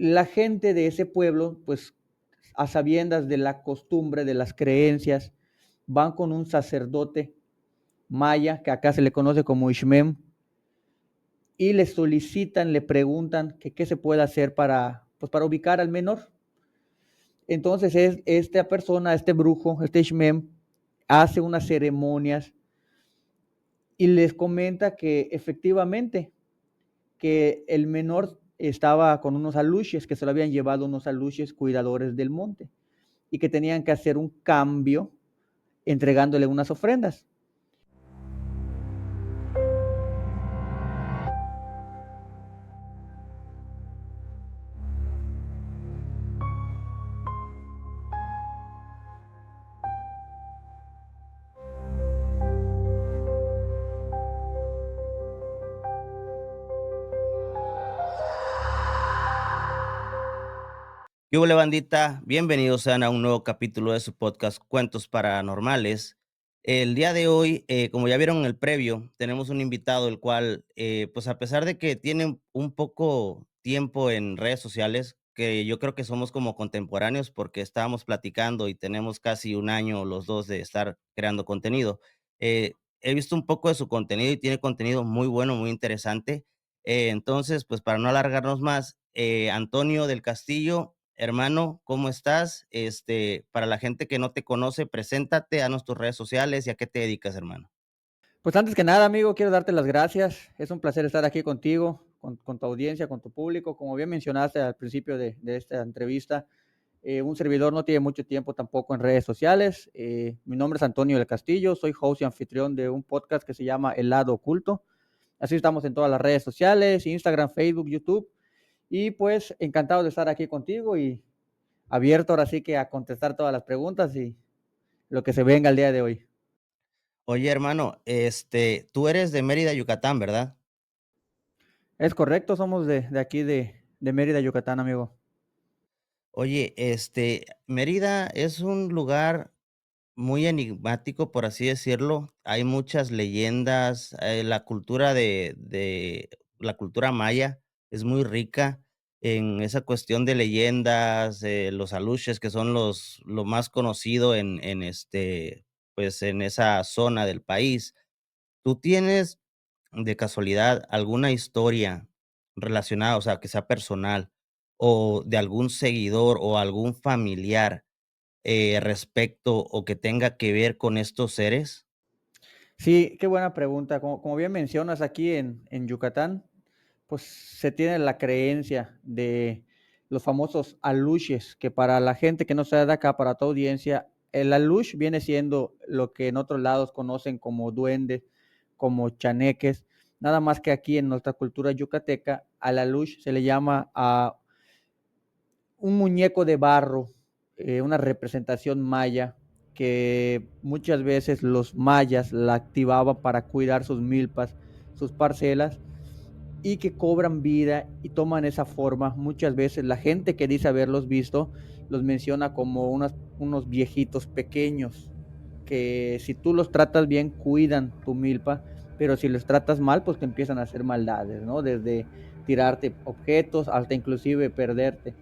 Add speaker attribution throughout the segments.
Speaker 1: La gente de ese pueblo, pues a sabiendas de la costumbre, de las creencias, van con un sacerdote maya, que acá se le conoce como Ixmem, y le solicitan, le preguntan que qué se puede hacer para ubicar al menor. Entonces esta persona, este brujo, este Ixmem, hace unas ceremonias y les comenta que efectivamente que el menor estaba con unos aluches, que se lo habían llevado unos aluches cuidadores del monte y que tenían que hacer un cambio entregándole unas ofrendas.
Speaker 2: ¿Qué hubo, bandita? Bienvenidos sean a un nuevo capítulo de su podcast Cuentos Paranormales. El día de hoy, como ya vieron en el previo, tenemos un invitado, el cual, pues a pesar de que tiene un poco tiempo en redes sociales, que yo creo que somos como contemporáneos porque estábamos platicando y tenemos casi un año los dos de estar creando contenido. He visto un poco de su contenido y tiene contenido muy bueno, muy interesante. Entonces, pues para no alargarnos más, Antonio del Castillo. Hermano, ¿cómo estás? Para la gente que no te conoce, preséntate, danos tus redes sociales y a qué te dedicas, hermano.
Speaker 1: Pues antes que nada, amigo, quiero darte las gracias. Es un placer estar aquí contigo, con tu audiencia, con tu público. Como bien mencionaste al principio de esta entrevista, un servidor no tiene mucho tiempo tampoco en redes sociales. Mi nombre es Antonio del Castillo, soy host y anfitrión de un podcast que se llama El Lado Oculto. Así estamos en todas las redes sociales, Instagram, Facebook, YouTube. Y pues encantado de estar aquí contigo y abierto ahora sí que a contestar todas las preguntas y lo que se venga el día de hoy.
Speaker 2: Oye, hermano, tú eres de Mérida, Yucatán, ¿verdad?
Speaker 1: Es correcto, somos de aquí de Mérida, Yucatán, amigo.
Speaker 2: Oye, Mérida es un lugar muy enigmático, por así decirlo. Hay muchas leyendas, la cultura de la cultura maya es muy rica en esa cuestión de leyendas, los aluches, que son lo más conocido pues, en esa zona del país. ¿Tú tienes, de casualidad, alguna historia relacionada, o sea, que sea personal, o de algún seguidor o algún familiar, respecto o que tenga que ver con estos seres?
Speaker 1: Sí, qué buena pregunta. Como bien mencionas, aquí en Yucatán, pues se tiene la creencia de los famosos aluches, que para la gente que no sea de acá, para tu audiencia, el alush viene siendo lo que en otros lados conocen como duendes, como chaneques. Nada más que aquí en nuestra cultura yucateca, al alush se le llama a un muñeco de barro, una representación maya que muchas veces los mayas la activaban para cuidar sus milpas, sus parcelas, y que cobran vida y toman esa forma. Muchas veces la gente que dice haberlos visto los menciona como unos viejitos pequeños que si tú los tratas bien cuidan tu milpa, pero si los tratas mal pues te empiezan a hacer maldades, ¿no? Desde tirarte objetos hasta inclusive perderte.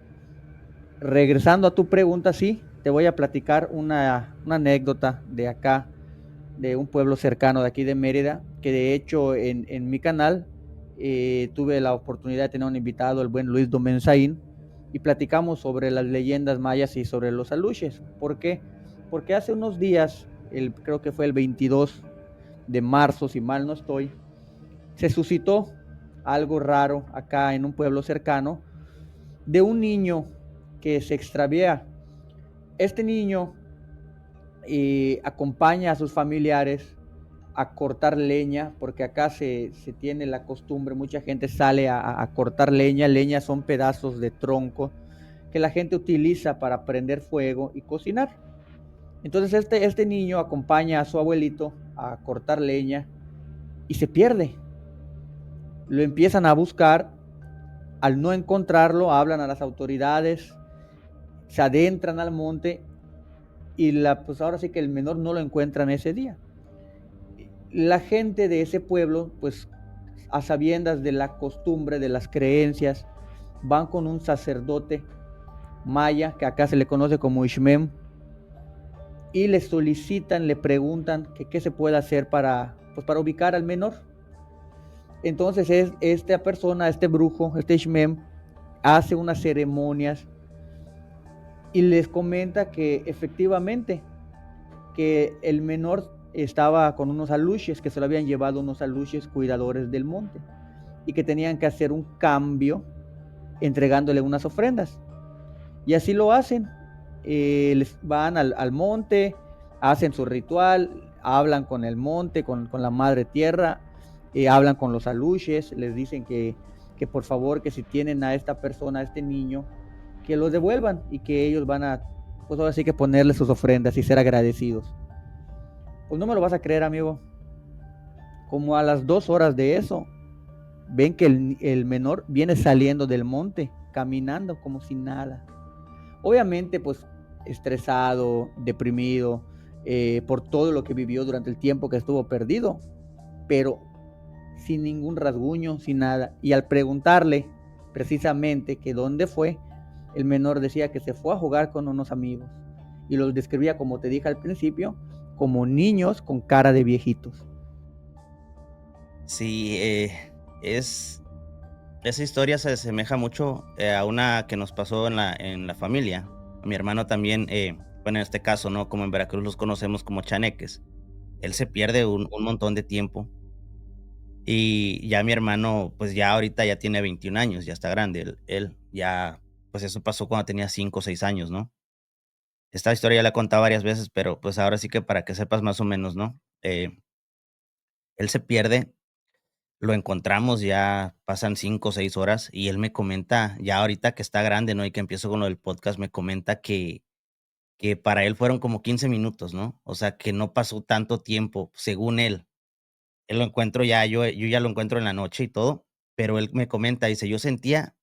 Speaker 1: Regresando a tu pregunta, sí, te voy a platicar una anécdota de acá, de un pueblo cercano de aquí de Mérida, que de hecho en mi canal tuve la oportunidad de tener un invitado, el buen Luis Domenzaín, y platicamos sobre las leyendas mayas y sobre los aluches. ¿Por qué? Porque hace unos días, creo que fue el 22 de marzo, si mal no estoy, se suscitó algo raro acá en un pueblo cercano de un niño que se extravía. Este niño acompaña a sus familiares a cortar leña, porque acá se tiene la costumbre, mucha gente sale a cortar leña. Leña son pedazos de tronco que la gente utiliza para prender fuego y cocinar. Entonces este niño acompaña a su abuelito a cortar leña y se pierde. Lo empiezan a buscar, al no encontrarlo hablan a las autoridades, se adentran al monte y pues ahora sí que el menor no lo encuentran ese día. La gente de ese pueblo, pues a sabiendas de la costumbre, de las creencias, van con un sacerdote maya, que acá se le conoce como Ishmem, y le solicitan, le preguntan que qué se puede hacer para, pues, para ubicar al menor. Entonces esta persona, este brujo, este Ishmem, hace unas ceremonias y les comenta que efectivamente que el menor estaba con unos aluches, que se lo habían llevado unos aluches cuidadores del monte y que tenían que hacer un cambio entregándole unas ofrendas. Y así lo hacen. Les van al monte, hacen su ritual, hablan con el monte, con la madre tierra, hablan con los aluches, les dicen que por favor, que si tienen a esta persona, a este niño, que los devuelvan y que ellos van a, pues ahora sí que ponerle sus ofrendas y ser agradecidos. Pues no me lo vas a creer, amigo. Como a las 2 horas de eso, ven que el menor viene saliendo del monte, caminando como si nada. Obviamente, pues estresado, deprimido, por todo lo que vivió durante el tiempo que estuvo perdido, pero sin ningún rasguño, sin nada. Y al preguntarle precisamente que dónde fue, el menor decía que se fue a jugar con unos amigos. Y los describía, como te dije al principio, como niños con cara de viejitos.
Speaker 2: Sí, es esa historia se asemeja mucho, a una que nos pasó en la familia. A mi hermano también, bueno, en este caso, ¿no? Como en Veracruz los conocemos como chaneques. Él se pierde un montón de tiempo, y ya mi hermano, pues, ya ahorita ya tiene 21 años, ya está grande. Él ya, pues, eso pasó cuando tenía 5 o 6 años, ¿no? Esta historia ya la he contado varias veces, pero, pues, ahora sí que para que sepas más o menos, ¿no? Él se pierde. Lo encontramos, ya pasan 5 o 6 horas, y él me comenta, ya ahorita que está grande, ¿no? Y que empiezo con lo del podcast, me comenta que para él fueron como 15 minutos, ¿no? O sea, que no pasó tanto tiempo, según él. Él lo encuentro ya, yo ya lo encuentro en la noche y todo, pero él me comenta, dice: "Yo sentía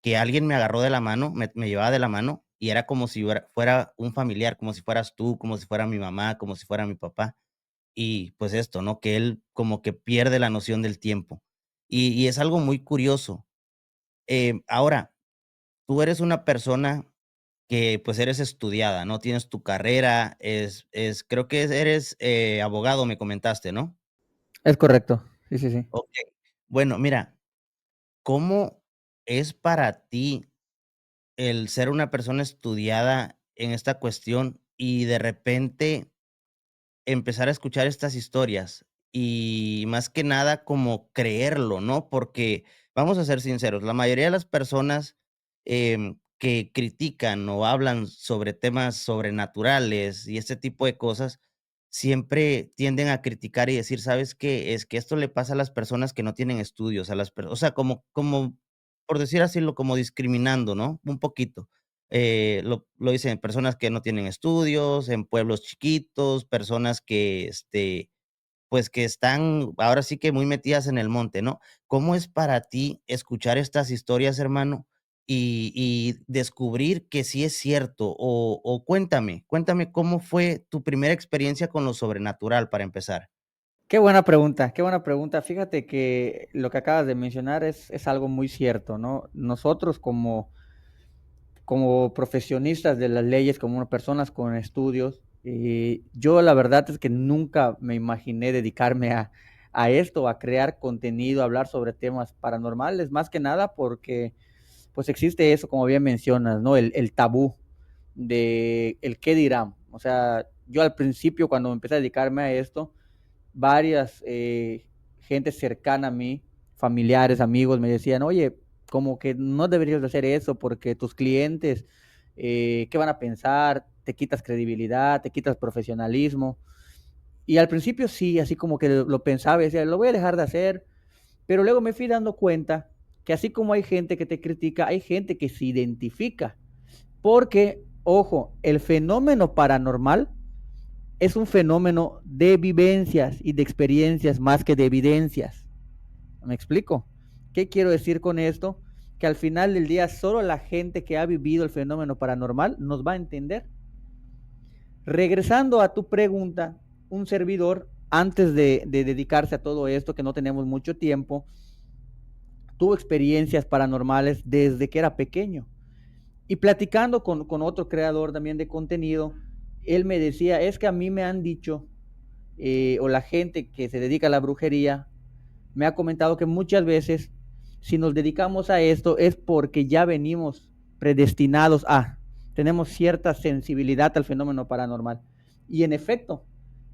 Speaker 2: que alguien me agarró de la mano, me llevaba de la mano, y era como si fuera un familiar, como si fueras tú, como si fuera mi mamá, como si fuera mi papá". Y, pues, esto, ¿no? Que él como que pierde la noción del tiempo. Y es algo muy curioso. Ahora, tú eres una persona que, pues, eres estudiada, ¿no? Tienes tu carrera, creo que eres, abogado, me comentaste, ¿no?
Speaker 1: Es correcto. Sí, sí, sí.
Speaker 2: Okey. Bueno, mira, ¿cómo es para ti el ser una persona estudiada en esta cuestión y de repente empezar a escuchar estas historias y más que nada como creerlo, ¿no? Porque vamos a ser sinceros, la mayoría de las personas que critican o hablan sobre temas sobrenaturales y este tipo de cosas, siempre tienden a criticar y decir, ¿sabes qué? Es que esto le pasa a las personas que no tienen estudios, a las personas, o sea, como, por decir así, como discriminando, ¿no? Un poquito. Lo dicen personas que no tienen estudios, en pueblos chiquitos, personas que, pues, que están ahora sí que muy metidas en el monte, ¿no? ¿Cómo es para ti escuchar estas historias, hermano, y descubrir que sí es cierto? O cuéntame cómo fue tu primera experiencia con lo sobrenatural, para empezar.
Speaker 1: Qué buena pregunta, qué buena pregunta. Fíjate que lo que acabas de mencionar es algo muy cierto, ¿no? Nosotros como profesionistas de las leyes, como personas con estudios, yo la verdad es que nunca me imaginé dedicarme a esto, a crear contenido, a hablar sobre temas paranormales, más que nada porque pues existe eso, como bien mencionas, ¿no? El tabú de el qué dirán. O sea, yo al principio cuando empecé a dedicarme a esto, varias gente cercana a mí, familiares, amigos, me decían, oye, como que no deberías de hacer eso porque tus clientes, ¿qué van a pensar? Te quitas credibilidad, te quitas profesionalismo. Y al principio sí, así como que lo pensaba y decía, lo voy a dejar de hacer, pero luego me fui dando cuenta que así como hay gente que te critica, hay gente que se identifica. Porque, ojo, el fenómeno paranormal es un fenómeno de vivencias y de experiencias más que de evidencias. ¿Me explico? ¿Qué quiero decir con esto? Que al final del día solo la gente que ha vivido el fenómeno paranormal nos va a entender. Regresando a tu pregunta, un servidor, antes de dedicarse a todo esto, que no tenemos mucho tiempo, tuvo experiencias paranormales desde que era pequeño. Y platicando con otro creador también de contenido, él me decía, es que a mí me han dicho, o la gente que se dedica a la brujería, me ha comentado que muchas veces, si nos dedicamos a esto, es porque ya venimos predestinados tenemos cierta sensibilidad al fenómeno paranormal. Y en efecto,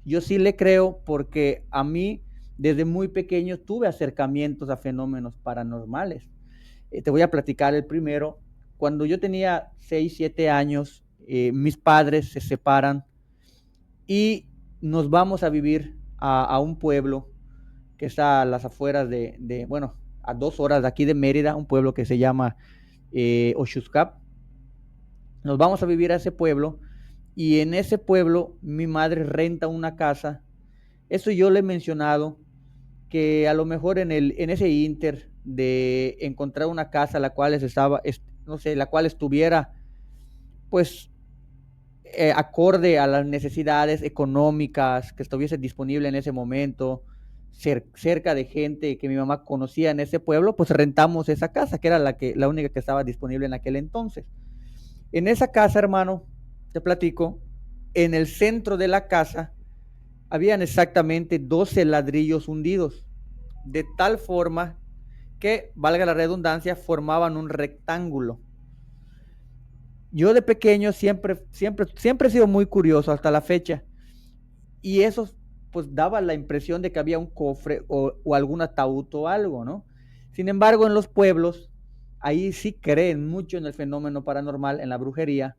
Speaker 1: yo sí le creo porque a mí, desde muy pequeño, tuve acercamientos a fenómenos paranormales. Te voy a platicar el primero. Cuando yo tenía 6, 7 años, mis padres se separan y nos vamos a vivir a un pueblo que está a las afueras bueno, a 2 horas de aquí de Mérida, un pueblo que se llama Oxuscap. Nos vamos a vivir a ese pueblo y en ese pueblo mi madre renta una casa. Eso yo le he mencionado, que a lo mejor en ese inter de encontrar una casa la cual no sé, la cual estuviera pues acorde a las necesidades económicas, que estuviese disponible en ese momento, cerca de gente que mi mamá conocía en ese pueblo, pues rentamos esa casa, que era la única que estaba disponible en aquel entonces. En esa casa, hermano, te platico, en el centro de la casa habían exactamente 12 ladrillos hundidos, de tal forma que, valga la redundancia, formaban un rectángulo. Yo de pequeño siempre he sido muy curioso hasta la fecha, y eso pues daba la impresión de que había un cofre o algún ataúd o algo, ¿no? Sin embargo, en los pueblos, ahí sí creen mucho en el fenómeno paranormal, en la brujería,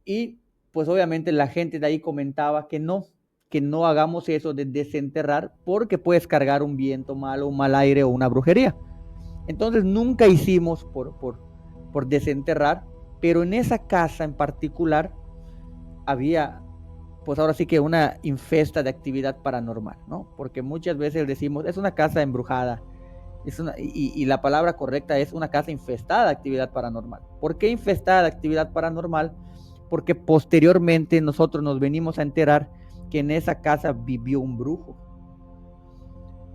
Speaker 1: y pues obviamente la gente de ahí comentaba que no hagamos eso de desenterrar porque puedes cargar un viento malo, un mal aire o una brujería. Entonces nunca hicimos por desenterrar, pero en esa casa en particular había, pues ahora sí que una infesta de actividad paranormal, ¿no? Porque muchas veces decimos, es una casa embrujada, y la palabra correcta es una casa infestada de actividad paranormal. ¿Por qué infestada de actividad paranormal? Porque posteriormente nosotros nos venimos a enterar que en esa casa vivió un brujo.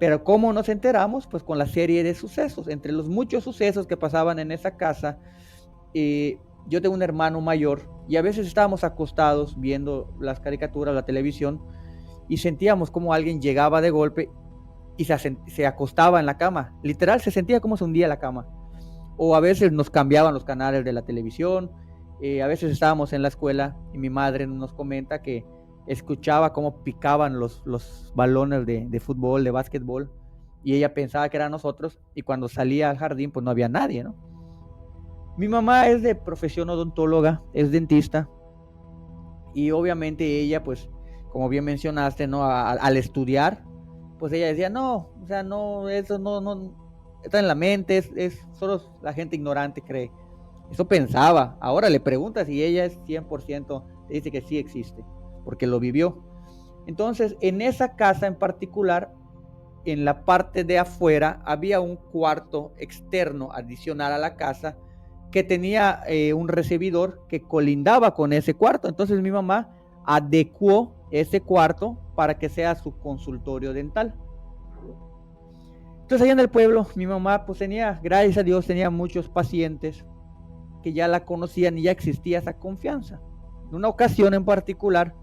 Speaker 1: Pero ¿cómo nos enteramos? Pues con la serie de sucesos. Entre los muchos sucesos que pasaban en esa casa, yo tengo un hermano mayor y a veces estábamos acostados viendo las caricaturas, la televisión, y sentíamos como alguien llegaba de golpe y se acostaba en la cama. Literal, se sentía como se hundía la cama. O a veces nos cambiaban los canales de la televisión. A veces estábamos en la escuela y mi madre nos comenta que escuchaba cómo picaban los balones de fútbol, de básquetbol, y ella pensaba que eran nosotros, y cuando salía al jardín pues no había nadie, ¿no? Mi mamá es de profesión odontóloga, es dentista, y obviamente ella, pues, como bien mencionaste, ¿no? Al estudiar, pues ella decía, no, o sea, no, eso no está en la mente, solo la gente ignorante cree. Eso pensaba. Ahora le preguntas y ella es 100%, te dice que sí existe, porque lo vivió. Entonces, en esa casa en particular, en la parte de afuera, había un cuarto externo adicional a la casa que tenía un recibidor que colindaba con ese cuarto. Entonces mi mamá adecuó ese cuarto para que sea su consultorio dental. Entonces allá en el pueblo, mi mamá pues tenía, gracias a Dios, tenía muchos pacientes que ya la conocían y ya existía esa confianza. En una ocasión en particular,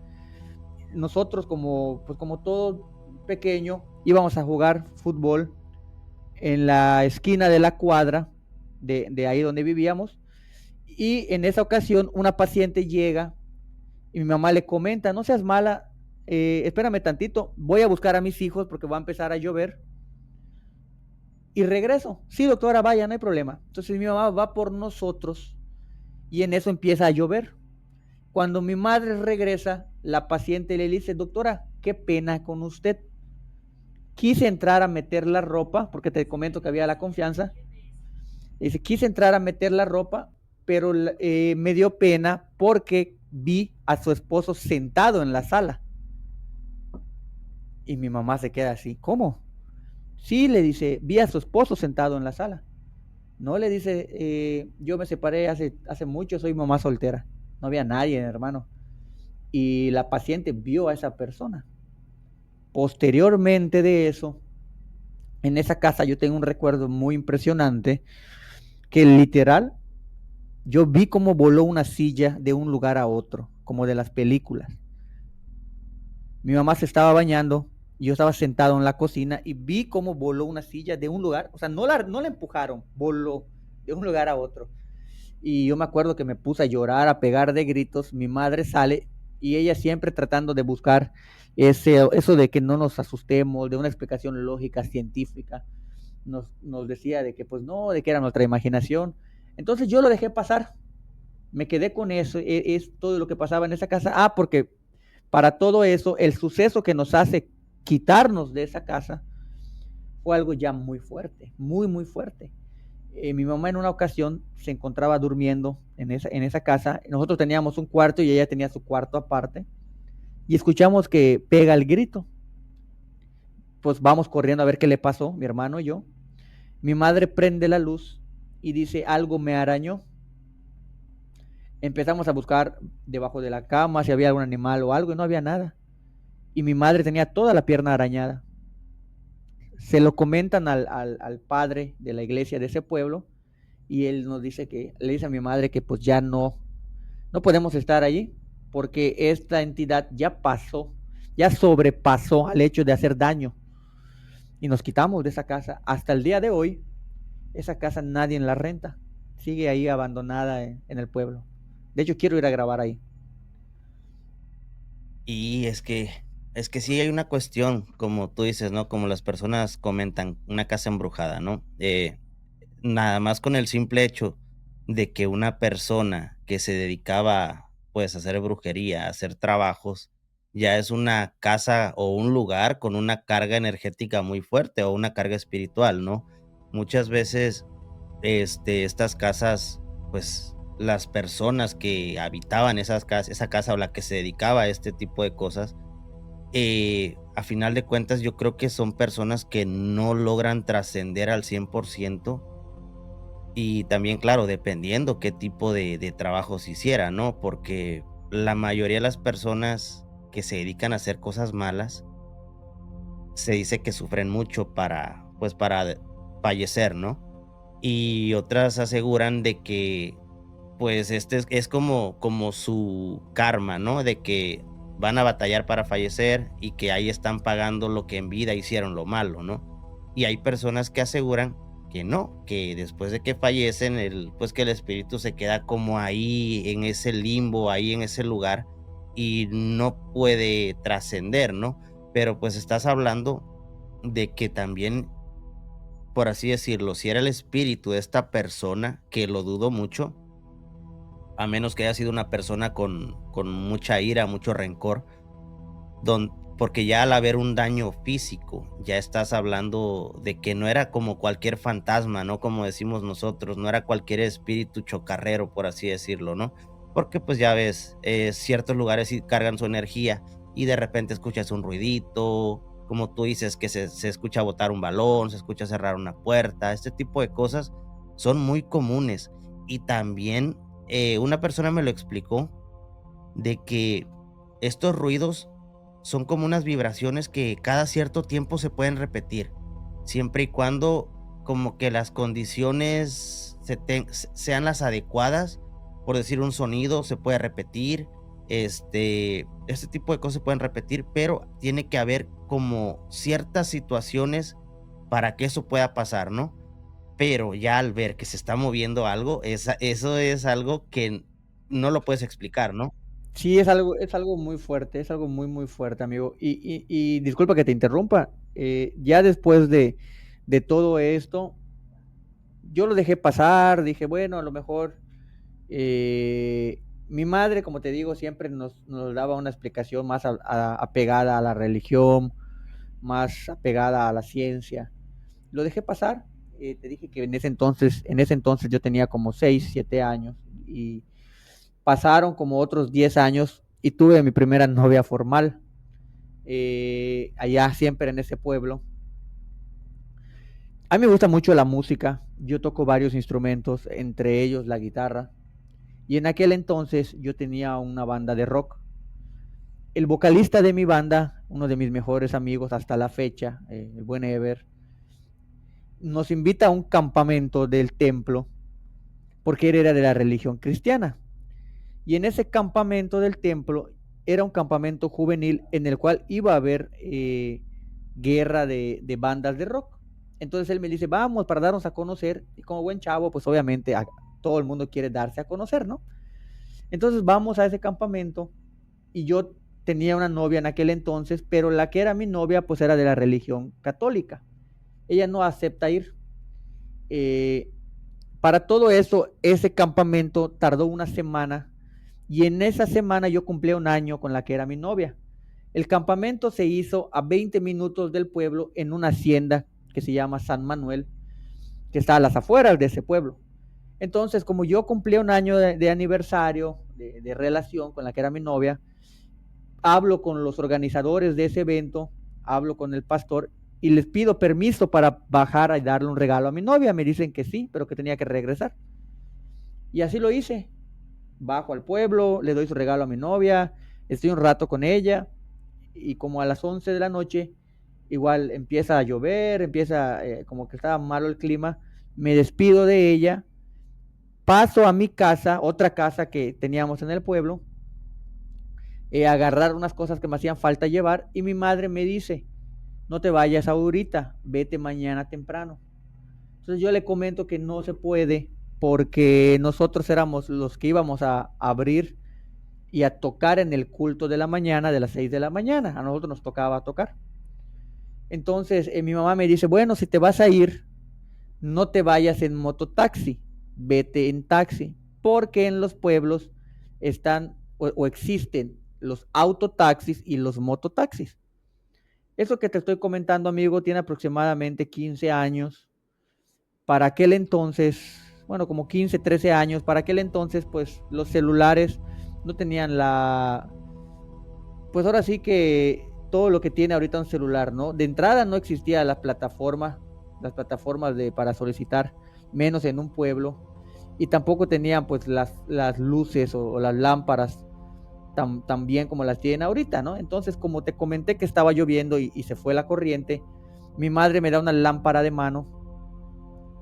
Speaker 1: nosotros como todo pequeño, íbamos a jugar fútbol en la esquina de la cuadra de ahí donde vivíamos, y en esa ocasión una paciente llega y mi mamá le comenta, no seas mala, espérame tantito, voy a buscar a mis hijos porque va a empezar a llover y regreso. Sí, doctora, vaya, no hay problema. Entonces mi mamá va por nosotros y en eso empieza a llover. Cuando mi madre regresa, la paciente le dice, doctora, qué pena con usted. Quise entrar a meter la ropa, porque te comento que había la confianza. Dice, quise entrar a meter la ropa, pero me dio pena porque vi a su esposo sentado en la sala. Y mi mamá se queda así, ¿cómo? Sí, le dice, vi a su esposo sentado en la sala. No, le dice, yo me separé hace mucho, soy mamá soltera. No había nadie, hermano. Y la paciente vio a esa persona. Posteriormente de eso, En esa casa yo tengo un recuerdo muy impresionante que literal yo vi cómo voló una silla de un lugar a otro, como de las películas. Mi mamá se estaba bañando, yo estaba sentado en la cocina y vi cómo voló una silla de un lugar, o sea, no la empujaron, voló de un lugar a otro. Y yo me acuerdo que me puse a llorar, a pegar de gritos, mi madre sale y ella siempre tratando de buscar eso de que no nos asustemos, de una explicación lógica, científica, nos decía de que pues no, de que era nuestra imaginación. Entonces yo lo dejé pasar, me quedé con eso, es todo lo que pasaba en esa casa. Ah, porque para todo eso, el suceso que nos hace quitarnos de esa casa fue algo ya muy fuerte, muy, muy fuerte. Mi mamá en una ocasión se encontraba durmiendo en esa casa. Nosotros teníamos un cuarto y ella tenía su cuarto aparte. Y escuchamos que pega el grito. Pues vamos corriendo a ver qué le pasó, mi hermano y yo. Mi madre prende la luz y dice, algo me arañó. Empezamos a buscar debajo de la cama si había algún animal o algo y no había nada. Y mi madre tenía toda la pierna arañada. Se lo comentan al padre de la iglesia de ese pueblo y él nos dice que, le dice a mi madre que pues ya no podemos estar allí porque esta entidad ya pasó, ya sobrepasó al hecho de hacer daño y nos quitamos de esa casa. Hasta el día de hoy, esa casa nadie en la renta, sigue ahí abandonada en el pueblo. De hecho, quiero ir a grabar ahí.
Speaker 2: Y es que sí hay una cuestión, como tú dices, ¿no? Como las personas comentan, una casa embrujada, ¿no? Nada más con el simple hecho de que una persona que se dedicaba, pues, a hacer brujería, a hacer trabajos, ya es una casa o un lugar con una carga energética muy fuerte o una carga espiritual, ¿no? Muchas veces, estas casas, pues, las personas que habitaban esa casa o la que se dedicaba a este tipo de cosas, a final de cuentas, yo creo que son personas que no logran trascender al 100% y también, claro, dependiendo qué tipo de trabajos hiciera, ¿no? Porque la mayoría de las personas que se dedican a hacer cosas malas, se dice que sufren mucho para, pues, para fallecer, ¿no? Y otras aseguran de que, pues, este es como su karma, ¿no? De que van a batallar para fallecer y que ahí están pagando lo que en vida hicieron lo malo, ¿no? Y hay personas que aseguran que no, que después de que fallecen, pues, que el espíritu se queda como ahí en ese limbo, ahí en ese lugar y no puede trascender, ¿no? Pero, pues, estás hablando de que también, por así decirlo, si era el espíritu de esta persona, que lo dudo mucho, a menos que haya sido una persona con mucha ira, mucho rencor, porque ya al haber un daño físico, ya estás hablando de que no era como cualquier fantasma, ¿no? Como decimos nosotros, no era cualquier espíritu chocarrero, por así decirlo, ¿no? Porque pues ya ves, ciertos lugares sí cargan su energía y de repente escuchas un ruidito, como tú dices, que se escucha botar un balón, se escucha cerrar una puerta, este tipo de cosas son muy comunes. Y también una persona me lo explicó de que estos ruidos son como unas vibraciones que cada cierto tiempo se pueden repetir, siempre y cuando como que las condiciones sean las adecuadas. Por decir, un sonido se puede repetir, este tipo de cosas se pueden repetir, pero tiene que haber como ciertas situaciones para que eso pueda pasar, ¿no? Pero ya al ver que se está moviendo algo, eso es algo que no lo puedes explicar, ¿no?
Speaker 1: Sí, es algo muy fuerte, es algo muy, muy fuerte, amigo. Y disculpa que te interrumpa. Ya después de todo esto, yo lo dejé pasar, dije, bueno, a lo mejor mi madre, como te digo, siempre nos daba una explicación más apegada a la religión, más apegada a la ciencia. Lo dejé pasar. Te dije que en ese entonces yo tenía como 6 7 años y pasaron como otros 10 años y tuve mi primera novia formal allá siempre en ese pueblo. A mí me gusta mucho la música, yo toco varios instrumentos, entre ellos la guitarra, y en aquel entonces yo tenía una banda de rock. El vocalista de mi banda, uno de mis mejores amigos hasta la fecha, el buen Ever, nos invita a un campamento del templo, porque él era de la religión cristiana. Y en ese campamento del templo era un campamento juvenil en el cual iba a haber guerra de bandas de rock. Entonces él me dice, vamos para darnos a conocer. Y como buen chavo, pues obviamente todo el mundo quiere darse a conocer, ¿no? Entonces vamos a ese campamento y yo tenía una novia en aquel entonces, pero la que era mi novia pues era de la religión católica. Ella no acepta ir. Eh, para todo eso, ese campamento tardó una semana y en esa semana yo cumplí un año con la que era mi novia. El campamento se hizo a 20 minutos del pueblo en una hacienda que se llama San Manuel, que está a las afueras de ese pueblo. Entonces, como yo cumplí un año de aniversario, de relación con la que era mi novia, hablo con los organizadores de ese evento, hablo con el pastor y les pido permiso para bajar y darle un regalo a mi novia. Me dicen que sí, pero que tenía que regresar. Y así lo hice. Bajo al pueblo, le doy su regalo a mi novia, estoy un rato con ella y como a las 11 de la noche, igual empieza a llover, empieza como que estaba malo el clima, me despido de ella, paso a mi casa, otra casa que teníamos en el pueblo, agarrar unas cosas que me hacían falta llevar y mi madre me dice, no te vayas ahorita, vete mañana temprano. Entonces yo le comento que no se puede porque nosotros éramos los que íbamos a abrir y a tocar en el culto de la mañana, de las 6 de la mañana. A nosotros nos tocaba tocar. Entonces mi mamá me dice, bueno, si te vas a ir, no te vayas en mototaxi, vete en taxi, porque en los pueblos están o existen los autotaxis y los mototaxis. Eso que te estoy comentando, amigo, tiene aproximadamente 15 años. Para aquel entonces, bueno, como 15, 13 años, para aquel entonces, pues los celulares no tenían pues ahora sí que todo lo que tiene ahorita un celular, ¿no? De entrada no existía las plataformas para solicitar, menos en un pueblo, y tampoco tenían pues las luces o las lámparas tan bien como las tienen ahorita, ¿no? Entonces, como te comenté que estaba lloviendo y se fue la corriente, mi madre me da una lámpara de mano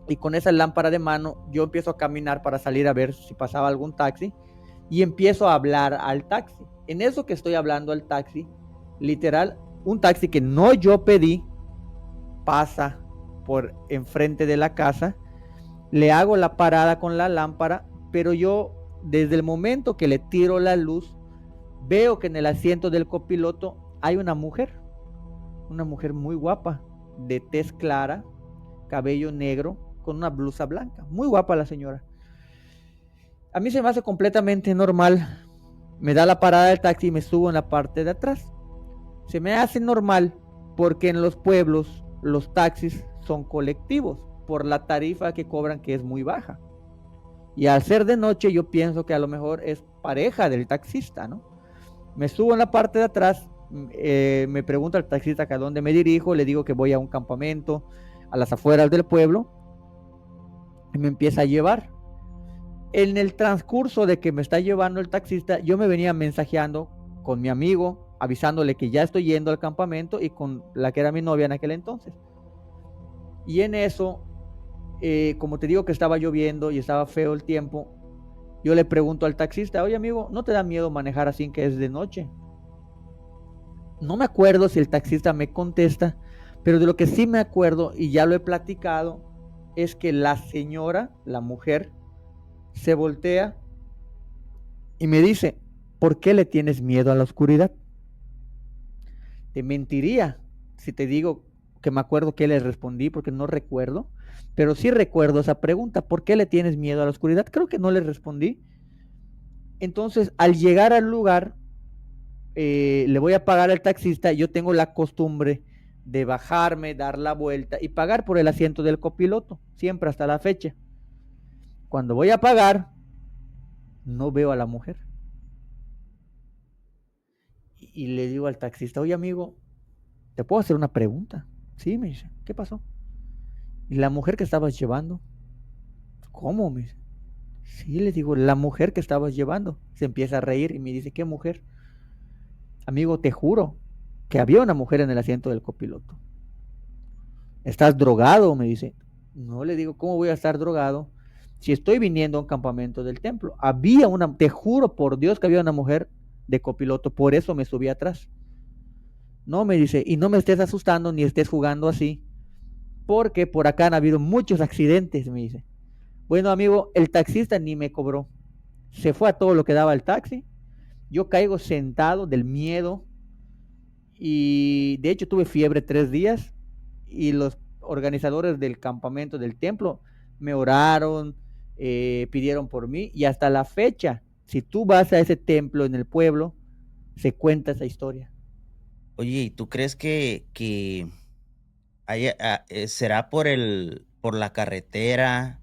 Speaker 1: y con esa lámpara de mano yo empiezo a caminar para salir a ver si pasaba algún taxi y empiezo a hablar al taxi. En eso que estoy hablando al taxi, literal, un taxi que no yo pedí pasa por enfrente de la casa, le hago la parada con la lámpara, pero yo desde el momento que le tiro la luz, veo que en el asiento del copiloto hay una mujer muy guapa, de tez clara, cabello negro, con una blusa blanca. Muy guapa la señora. A mí se me hace completamente normal. Me da la parada del taxi y me subo en la parte de atrás. Se me hace normal porque en los pueblos los taxis son colectivos por la tarifa que cobran, que es muy baja. Y al ser de noche yo pienso que a lo mejor es pareja del taxista, ¿no? Me subo en la parte de atrás, me pregunta el taxista que a dónde me dirijo, le digo que voy a un campamento a las afueras del pueblo y me empieza a llevar. En el transcurso de que me está llevando el taxista, yo me venía mensajeando con mi amigo, avisándole que ya estoy yendo al campamento y con la que era mi novia en aquel entonces. Y en eso, como te digo que estaba lloviendo y estaba feo el tiempo, yo le pregunto al taxista, oye amigo, ¿no te da miedo manejar así que es de noche? No me acuerdo si el taxista me contesta, pero de lo que sí me acuerdo y ya lo he platicado, es que la señora, la mujer, se voltea y me dice, ¿por qué le tienes miedo a la oscuridad? Te mentiría si te digo que me acuerdo que le respondí porque no recuerdo, pero sí recuerdo esa pregunta, ¿por qué le tienes miedo a la oscuridad? Creo que no le respondí. Entonces, al llegar al lugar, le voy a pagar al taxista, yo tengo la costumbre de bajarme, dar la vuelta y pagar por el asiento del copiloto, siempre hasta la fecha. Cuando voy a pagar, no veo a la mujer. Y le digo al taxista, oye amigo, ¿te puedo hacer una pregunta? Sí, me dice, ¿qué pasó? ¿Y la mujer que estabas llevando? ¿Cómo? Me dice. Sí, le digo, la mujer que estabas llevando. Se empieza a reír y me dice, ¿qué mujer? Amigo, te juro que había una mujer en el asiento del copiloto. ¿Estás drogado? Me dice. No le digo, ¿cómo voy a estar drogado si estoy viniendo a un campamento del templo? Había una, te juro por Dios que había una mujer de copiloto, por eso me subí atrás. No, me dice, y no me estés asustando ni estés jugando así, porque por acá han habido muchos accidentes, me dice. Bueno, amigo, el taxista ni me cobró. Se fue a todo lo que daba el taxi. Yo caigo sentado del miedo y de hecho tuve fiebre 3 días y los organizadores del campamento del templo me oraron, pidieron por mí y hasta la fecha, si tú vas a ese templo en el pueblo, se cuenta esa historia.
Speaker 2: Oye, ¿y tú crees que será por la carretera?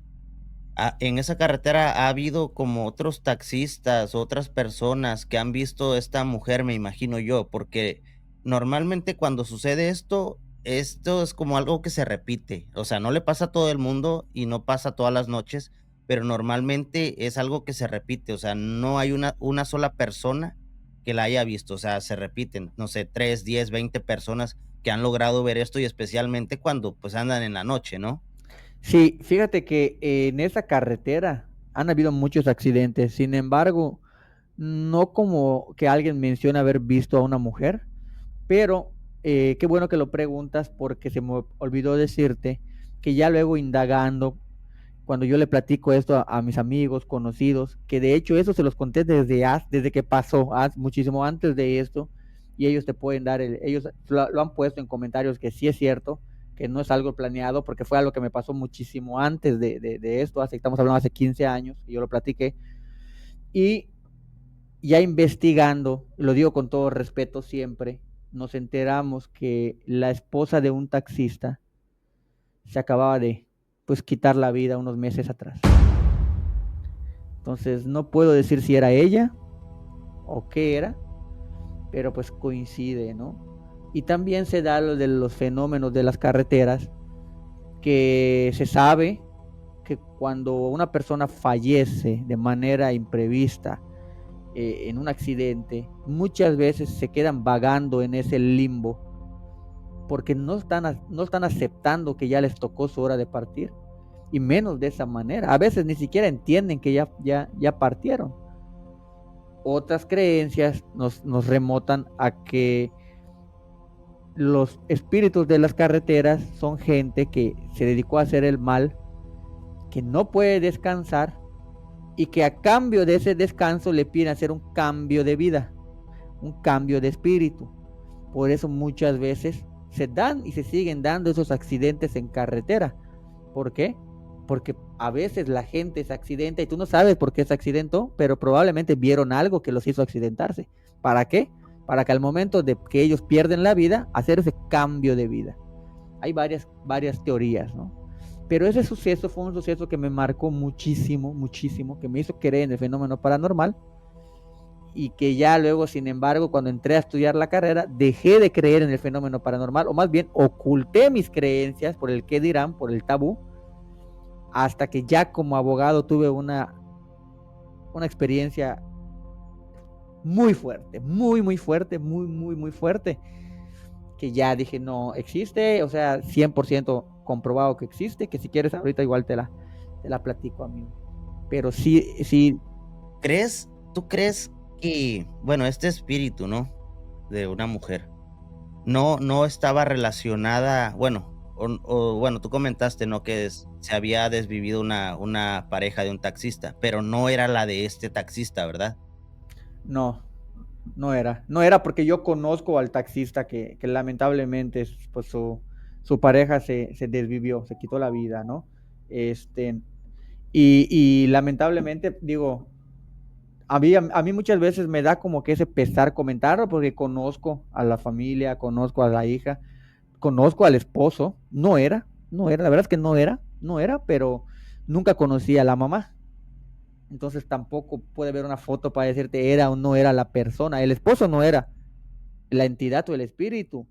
Speaker 2: En esa carretera ha habido como otros taxistas, otras personas que han visto esta mujer, me imagino yo, porque normalmente cuando sucede esto es como algo que se repite. O sea, no le pasa a todo el mundo y no pasa todas las noches, pero normalmente es algo que se repite. O sea, no hay una sola persona que la haya visto. O sea, se repiten, no sé, 3, 10, 20 personas que han logrado ver esto y especialmente cuando pues andan en la noche, ¿no?
Speaker 1: Sí, fíjate que en esa carretera han habido muchos accidentes, sin embargo, no como que alguien menciona haber visto a una mujer, pero qué bueno que lo preguntas porque se me olvidó decirte que ya luego indagando, cuando yo le platico esto a mis amigos, conocidos, que de hecho eso se los conté desde que pasó, muchísimo antes de esto, y ellos te pueden dar, ellos lo han puesto en comentarios que sí es cierto, que no es algo planeado, porque fue algo que me pasó muchísimo antes de esto, estamos hablando hace 15 años, y yo lo platiqué, y ya investigando, lo digo con todo respeto siempre, nos enteramos que la esposa de un taxista se acababa de pues quitar la vida unos meses atrás. Entonces no puedo decir si era ella o qué era, pero pues coincide, ¿no? Y también se da lo de los fenómenos de las carreteras, que se sabe que cuando una persona fallece de manera imprevista en un accidente, muchas veces se quedan vagando en ese limbo porque no están aceptando que ya les tocó su hora de partir y menos de esa manera. A veces ni siquiera entienden que ya partieron. Otras creencias nos remotan a que los espíritus de las carreteras son gente que se dedicó a hacer el mal, que no puede descansar y que a cambio de ese descanso le piden hacer un cambio de vida, un cambio de espíritu. Por eso muchas veces se dan y se siguen dando esos accidentes en carretera. ¿Por qué? Porque a veces la gente se accidenta y tú no sabes por qué se accidentó, pero probablemente vieron algo que los hizo accidentarse. ¿Para qué? Para que al momento de que ellos pierden la vida, hacer ese cambio de vida. Hay varias teorías, ¿no? Pero ese suceso fue un suceso que me marcó muchísimo, muchísimo, que me hizo creer en el fenómeno paranormal y que ya luego, sin embargo, cuando entré a estudiar la carrera, dejé de creer en el fenómeno paranormal, o más bien oculté mis creencias por el qué dirán, por el tabú, hasta que ya como abogado tuve una experiencia muy fuerte, muy fuerte, muy fuerte, que ya dije, no, existe, o sea, 100% comprobado que existe, que si quieres ahorita igual te la platico, amigo. Pero sí, sí,
Speaker 2: ¿Tú crees que, bueno, este espíritu, ¿no? De una mujer, no estaba relacionada, bueno, bueno, tú comentaste, ¿no? Que se había desvivido una pareja de un taxista, pero no era la de este taxista, ¿verdad?
Speaker 1: no, no era porque yo conozco al taxista que lamentablemente pues su pareja se desvivió, se quitó la vida, ¿no? Este, y lamentablemente, digo, a mí muchas veces me da como que ese pesar comentarlo porque conozco a la familia, conozco a la hija, conozco al esposo, no era, la verdad es que no era, pero nunca conocí a la mamá. Entonces tampoco puede ver una foto para decirte era o no era la persona. El esposo no era la entidad o el espíritu.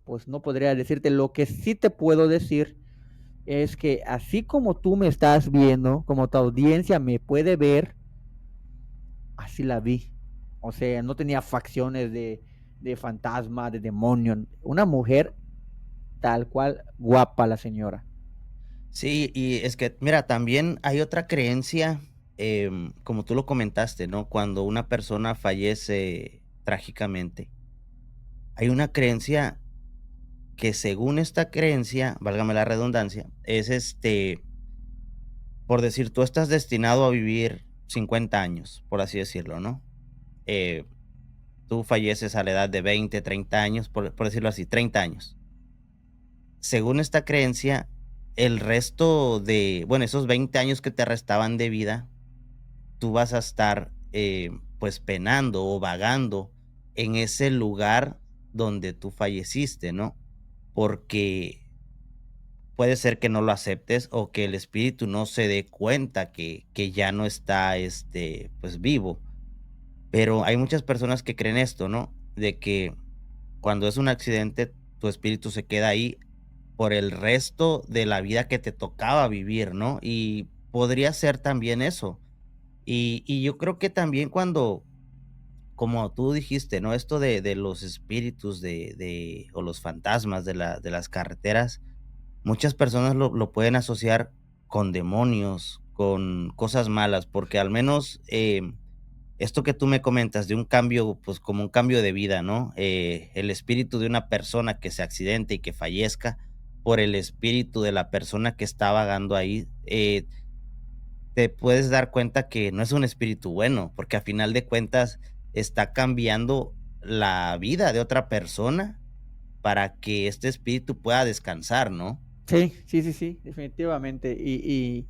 Speaker 1: Pues no podría decirte. Lo que sí te puedo decir es que así como tú me estás viendo, como tu audiencia me puede ver, así la vi. O sea, no tenía facciones de fantasma, de demonio. Una mujer tal cual guapa la señora.
Speaker 2: Sí, y es que, mira, también hay otra creencia, como tú lo comentaste, ¿no? Cuando una persona fallece trágicamente, hay una creencia que según esta creencia, válgame la redundancia, es por decir, tú estás destinado a vivir 50 años, por así decirlo, ¿no? Eh, Tú falleces a la edad de 20, 30 años, por decirlo así, 30 años. Según esta creencia, el resto de, bueno, esos 20 años que te restaban de vida, tú vas a estar, pues, penando o vagando en ese lugar donde tú falleciste, ¿no? Porque puede ser que no lo aceptes o que el espíritu no se dé cuenta que ya no está, pues, vivo. Pero hay muchas personas que creen esto, ¿no? De que cuando es un accidente, tu espíritu se queda ahí por el resto de la vida que te tocaba vivir, ¿no? Y podría ser también eso. Y yo creo que también cuando, como tú dijiste, ¿no? Esto de los espíritus o los fantasmas de las carreteras, muchas personas lo pueden asociar con demonios, con cosas malas, porque al menos, esto que tú me comentas de un cambio, pues, como un cambio de vida, ¿no? El espíritu de una persona que se accidente y que fallezca por el espíritu de la persona que está vagando ahí, te puedes dar cuenta que no es un espíritu bueno, porque a final de cuentas está cambiando la vida de otra persona para que este espíritu pueda descansar, ¿no?
Speaker 1: Sí, sí, sí, sí, definitivamente. Y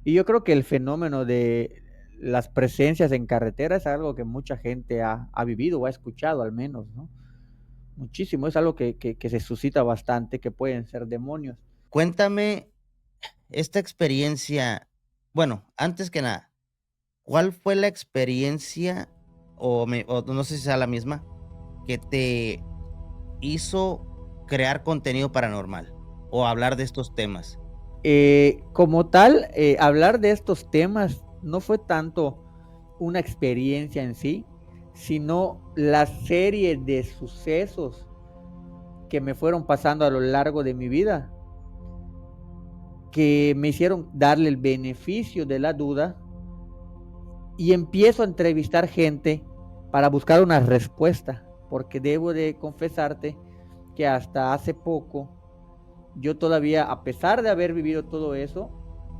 Speaker 1: yo creo que el fenómeno de las presencias en carretera es algo que mucha gente ha vivido o ha escuchado al menos, ¿no? Muchísimo, es algo que se suscita bastante, que pueden ser demonios.
Speaker 2: Cuéntame esta experiencia, bueno, antes que nada, ¿cuál fue la experiencia o no sé si sea la misma, que te hizo crear contenido paranormal o hablar de estos temas?
Speaker 1: Como tal, hablar de estos temas no fue tanto una experiencia en sí, sino la serie de sucesos que me fueron pasando a lo largo de mi vida, que me hicieron darle el beneficio de la duda y empiezo a entrevistar gente para buscar una respuesta, porque debo de confesarte que hasta hace poco yo todavía, a pesar de haber vivido todo eso,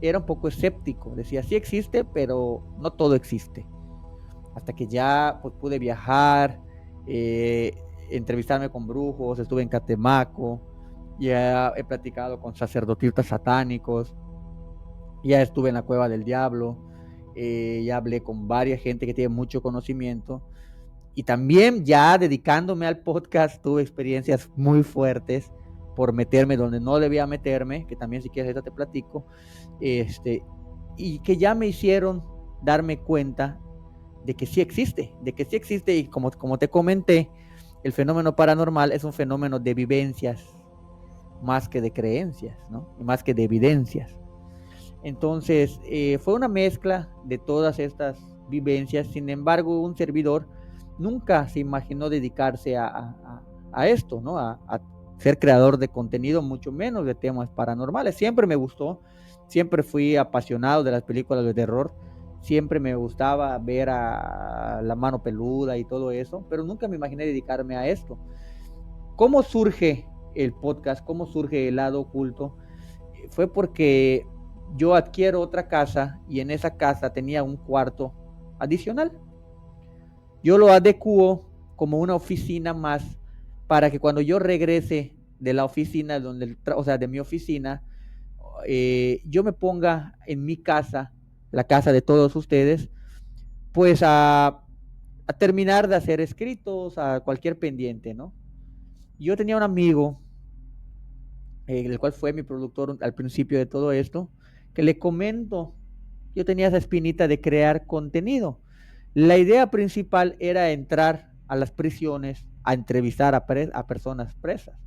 Speaker 1: era un poco escéptico. Decía, sí existe, pero no todo existe. Hasta que ya pues, pude viajar, eh, entrevistarme con brujos, estuve en Catemaco, ya he platicado con sacerdotistas satánicos, ya estuve en la Cueva del Diablo, ya hablé con varias gente que tiene mucho conocimiento. Y también ya dedicándome al podcast tuve experiencias muy fuertes por meterme donde no debía meterme, que también si quieres ahorita te platico, y que ya me hicieron darme cuenta de que sí existe y como te comenté, el fenómeno paranormal es un fenómeno de vivencias más que de creencias, ¿no? Y más que de evidencias. Entonces, fue una mezcla de todas estas vivencias. Sin embargo, un servidor nunca se imaginó dedicarse a esto, ¿no? A ser creador de contenido, mucho menos de temas paranormales. Siempre me gustó, siempre fui apasionado de las películas de terror, siempre me gustaba ver a la mano peluda y todo eso, pero nunca me imaginé dedicarme a esto. ¿Cómo surge el podcast? ¿Cómo surge el lado oculto? Fue porque yo adquiero otra casa y en esa casa tenía un cuarto adicional. Yo lo adecuo como una oficina más para que cuando yo regrese de la oficina, o sea, de mi oficina, yo me ponga en mi casa, la casa de todos ustedes, pues a terminar de hacer escritos, a cualquier pendiente, ¿no? Yo tenía un amigo el cual fue mi productor al principio de todo esto, que le comento, yo tenía esa espinita de crear contenido. La idea principal era entrar a las prisiones a entrevistar a personas presas,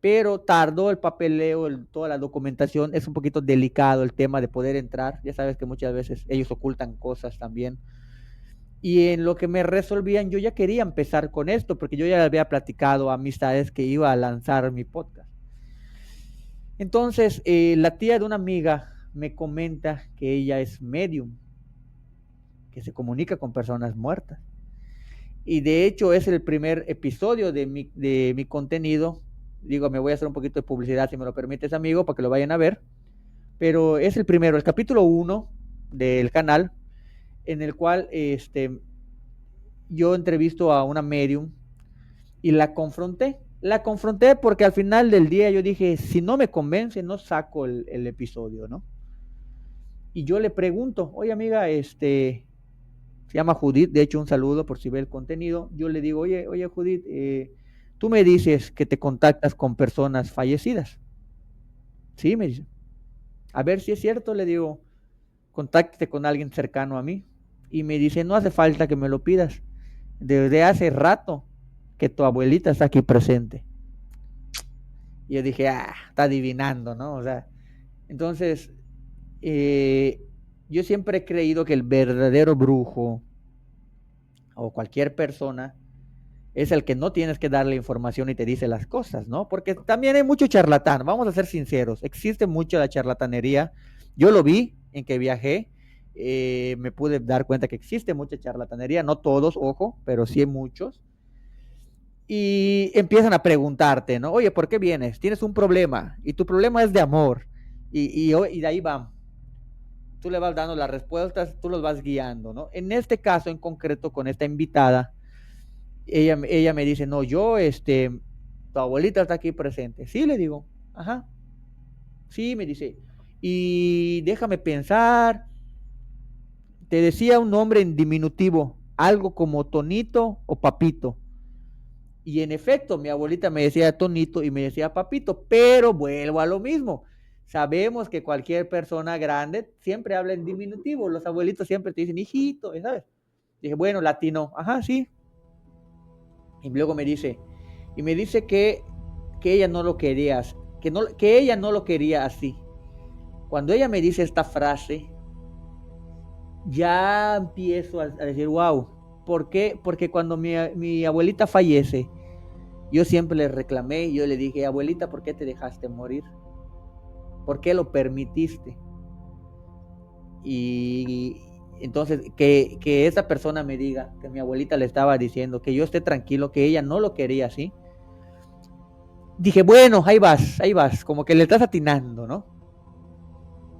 Speaker 1: pero tardó el papeleo, toda la documentación, es un poquito delicado el tema de poder entrar, ya sabes que muchas veces ellos ocultan cosas también. Y en lo que me resolvían, yo ya quería empezar con esto, porque yo ya había platicado a amistades que iba a lanzar mi podcast. Entonces, la tía de una amiga me comenta que ella es medium, que se comunica con personas muertas. Y de hecho es el primer episodio de mi contenido. Digo, me voy a hacer un poquito de publicidad, si me lo permites, amigo, para que lo vayan a ver. Pero es el primero, el capítulo 1 del canal, en el cual yo entrevisto a una medium y la confronté. La confronté porque al final del día yo dije, si no me convence, no saco el episodio, ¿no? Y yo le pregunto, oye amiga, se llama Judith, de hecho un saludo por si ve el contenido. Yo le digo, oye Judith, tú me dices que te contactas con personas fallecidas. Sí, me dice. A ver si es cierto, le digo, contáctate con alguien cercano a mí. Y me dice, no hace falta que me lo pidas. Desde hace rato que tu abuelita está aquí presente. Y yo dije, está adivinando, ¿no? O sea, entonces, eh, yo siempre he creído que el verdadero brujo o cualquier persona es el que no tienes que darle información y te dice las cosas, ¿no? Porque también hay mucho charlatán, vamos a ser sinceros, existe mucho la charlatanería. Yo lo vi en que viajé, me pude dar cuenta que existe mucha charlatanería, no todos, ojo, pero sí hay muchos. Y empiezan a preguntarte, ¿no? Oye, ¿por qué vienes? Tienes un problema y tu problema es de amor. Y de ahí van. Tú le vas dando las respuestas, tú los vas guiando, ¿no? En este caso en concreto con esta invitada, ella me dice, no, tu abuelita está aquí presente. Sí, le digo, ajá, sí, me dice. Y déjame pensar, te decía un nombre en diminutivo, algo como Tonito o Papito. Y en efecto, mi abuelita me decía Tonito y me decía Papito, pero vuelvo a lo mismo. Sabemos que cualquier persona grande siempre habla en diminutivo. Los abuelitos siempre te dicen hijito, ¿sabes? Dije, bueno, latino, ajá, sí. Y luego me dice que ella no lo quería, que ella no lo quería así. Cuando ella me dice esta frase, ya empiezo a decir, wow, ¿por qué? Porque cuando mi abuelita fallece, yo siempre le reclamé, yo le dije, abuelita, ¿por qué te dejaste morir? ¿Por qué lo permitiste? Y entonces, que esa persona me diga, que mi abuelita le estaba diciendo, que yo esté tranquilo, que ella no lo quería así. Dije, bueno, ahí vas, como que le estás atinando, ¿no?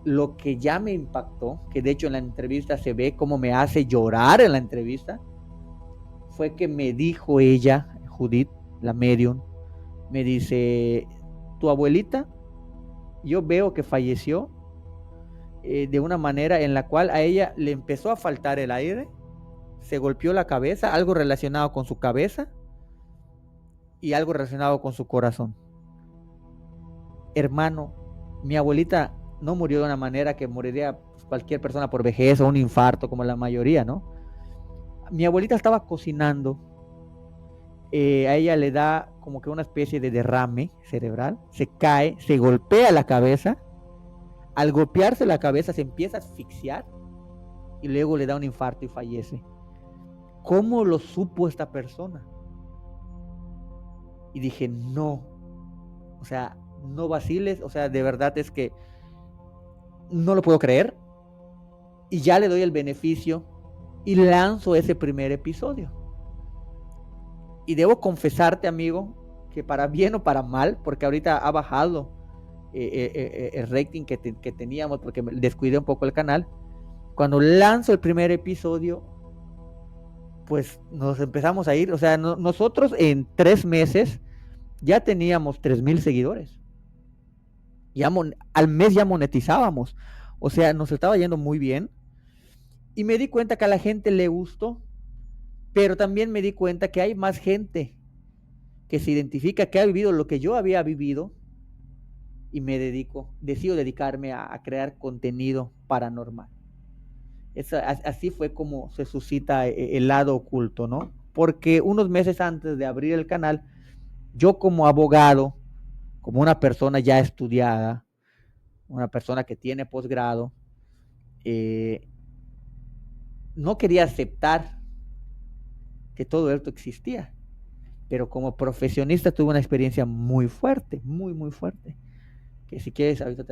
Speaker 1: Lo que ya me impactó, que de hecho en la entrevista se ve cómo me hace llorar en la entrevista, fue que me dijo ella, Judith, la medium, me dice, tu abuelita, yo veo que falleció de una manera en la cual a ella le empezó a faltar el aire, se golpeó la cabeza, algo relacionado con su cabeza y algo relacionado con su corazón. Hermano, mi abuelita no murió de una manera que moriría cualquier persona por vejez o un infarto, como la mayoría, ¿no? Mi abuelita estaba cocinando, a ella le da como que una especie de derrame cerebral, se cae, se golpea la cabeza, al golpearse la cabeza se empieza a asfixiar y luego le da un infarto y fallece. ¿Cómo lo supo esta persona? Y dije, no, o sea, no vaciles, o sea, de verdad es que no lo puedo creer. Y ya le doy el beneficio y lanzo ese primer episodio. Y debo confesarte, amigo, que para bien o para mal, porque ahorita ha bajado el rating que teníamos, porque descuidé un poco el canal. Cuando lanzo el primer episodio, pues nos empezamos a ir, o sea, nosotros en 3 meses ya teníamos 3,000 seguidores. Ya al mes ya monetizábamos. O sea, nos estaba yendo muy bien. Y me di cuenta que a la gente le gustó, pero también me di cuenta que hay más gente que se identifica, que ha vivido lo que yo había vivido y decido dedicarme a crear contenido paranormal. Así fue como se suscita el lado oculto, ¿no? Porque unos meses antes de abrir el canal, yo como abogado, como una persona ya estudiada, una persona que tiene posgrado, no quería aceptar que todo esto existía. Pero como profesionista tuve una experiencia muy fuerte, muy, muy fuerte. que si quieres ahorita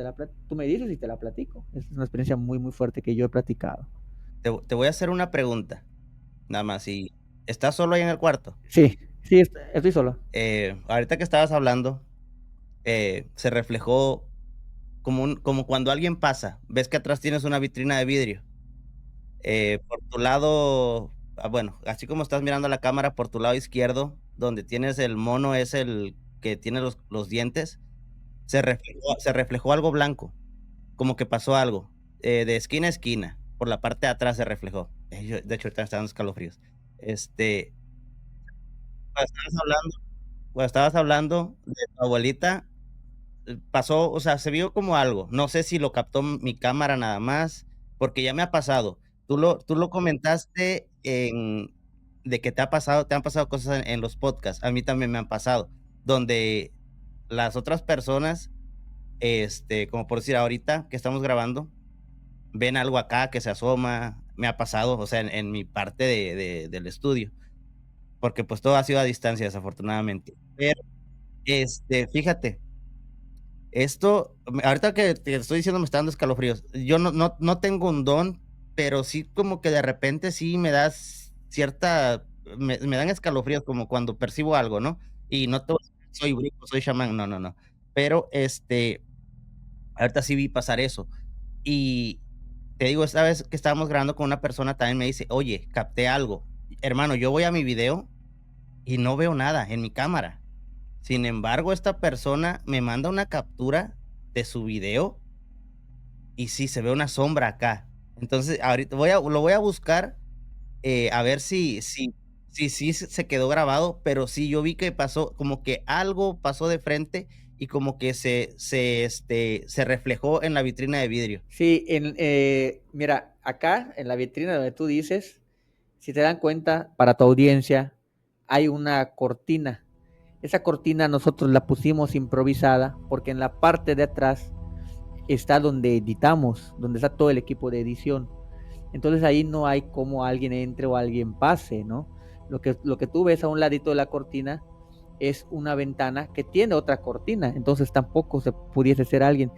Speaker 1: tú me dices y te la platico. Es una experiencia muy, muy fuerte que yo he platicado.
Speaker 2: Te voy a hacer una pregunta, nada más, y, ¿estás solo ahí en el cuarto?
Speaker 1: Sí, sí, estoy solo.
Speaker 2: Ahorita que estabas hablando, se reflejó como cuando alguien pasa, ves que atrás tienes una vitrina de vidrio, por tu lado, bueno, así como estás mirando la cámara, por tu lado izquierdo, donde tienes el mono, es el que tiene los dientes, se reflejó algo blanco, como que pasó algo, de esquina a esquina, por la parte de atrás se reflejó. De hecho, ahorita me están dando escalofríos. Este, cuando estabas hablando de tu abuelita, pasó, o sea, se vio como algo. No sé si lo captó mi cámara nada más, porque ya me ha pasado. Tú lo comentaste de que te han pasado cosas en los podcasts. A mí también me han pasado, donde las otras personas, como por decir ahorita que estamos grabando, ven algo acá que se asoma. Me ha pasado, o sea, en mi parte del estudio, porque, pues, todo ha sido a distancia, desafortunadamente. Pero, fíjate, ahorita que te estoy diciendo me está dando escalofríos. Yo no tengo un don, pero sí como que de repente sí me das cierta me dan escalofríos como cuando percibo algo, ¿no? Y no te voy a decir que soy brujo, soy chamán, no, no, no. Pero, ahorita sí vi pasar eso. Y te digo, esta vez que estábamos grabando con una persona también me dice: "Oye, capté algo". Hermano, yo voy a mi video y no veo nada en mi cámara. Sin embargo, esta persona me manda una captura de su video y sí, se ve una sombra acá. Entonces, ahorita lo voy a buscar, a ver si sí se quedó grabado, pero sí, yo vi que pasó, como que algo pasó de frente y como que se reflejó en la vitrina de vidrio.
Speaker 1: Sí, mira, acá en la vitrina donde tú dices, si te dan cuenta, para tu audiencia, hay una cortina. Esa cortina nosotros la pusimos improvisada porque en la parte de atrás está donde editamos, donde está todo el equipo de edición. Entonces ahí no hay como alguien entre o alguien pase, ¿no? Lo que tú ves a un ladito de la cortina es una ventana que tiene otra cortina, entonces tampoco se pudiese ser alguien.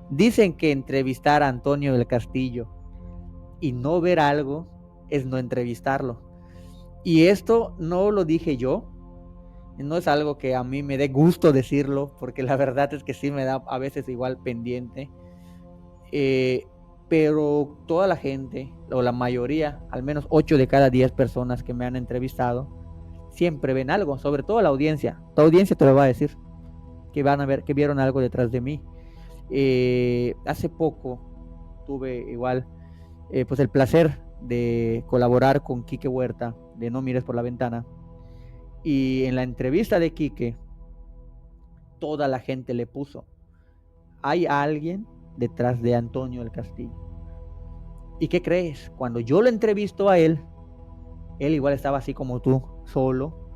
Speaker 1: Dicen que entrevistar a Antonio del Castillo y no ver algo es no entrevistarlo. Y esto no lo dije yo, no es algo que a mí me dé gusto decirlo, porque la verdad es que sí me da a veces igual pendiente. Eh, pero toda la gente, o la mayoría, al menos 8 de cada 10 personas que me han entrevistado, siempre ven algo, sobre todo la audiencia. Tu audiencia te lo va a decir, que van a ver, que vieron algo detrás de mí. Hace poco tuve igual pues el placer de colaborar con Quique Huerta de No Mires por la Ventana, y en la entrevista de Quique toda la gente le puso: hay alguien detrás de Antonio del Castillo. ¿Y qué crees? Cuando yo lo entrevisto a él igual estaba así como tú, solo,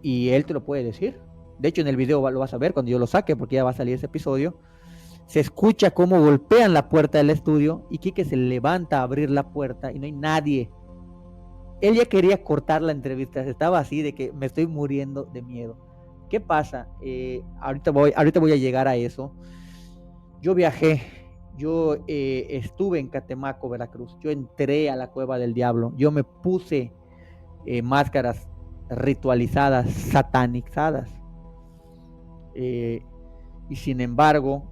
Speaker 1: y él te lo puede decir. De hecho, en el video lo vas a ver cuando yo lo saque, porque ya va a salir ese episodio. Se escucha cómo golpean la puerta del estudio y Quique se levanta a abrir la puerta y no hay nadie. Él ya quería cortar la entrevista, estaba así de que me estoy muriendo de miedo. ¿Qué pasa? Ahorita voy a llegar a eso. Yo viajé, yo estuve en Catemaco, Veracruz. Yo entré a la Cueva del Diablo. Yo me puse máscaras ritualizadas, satanizadas. Y sin embargo,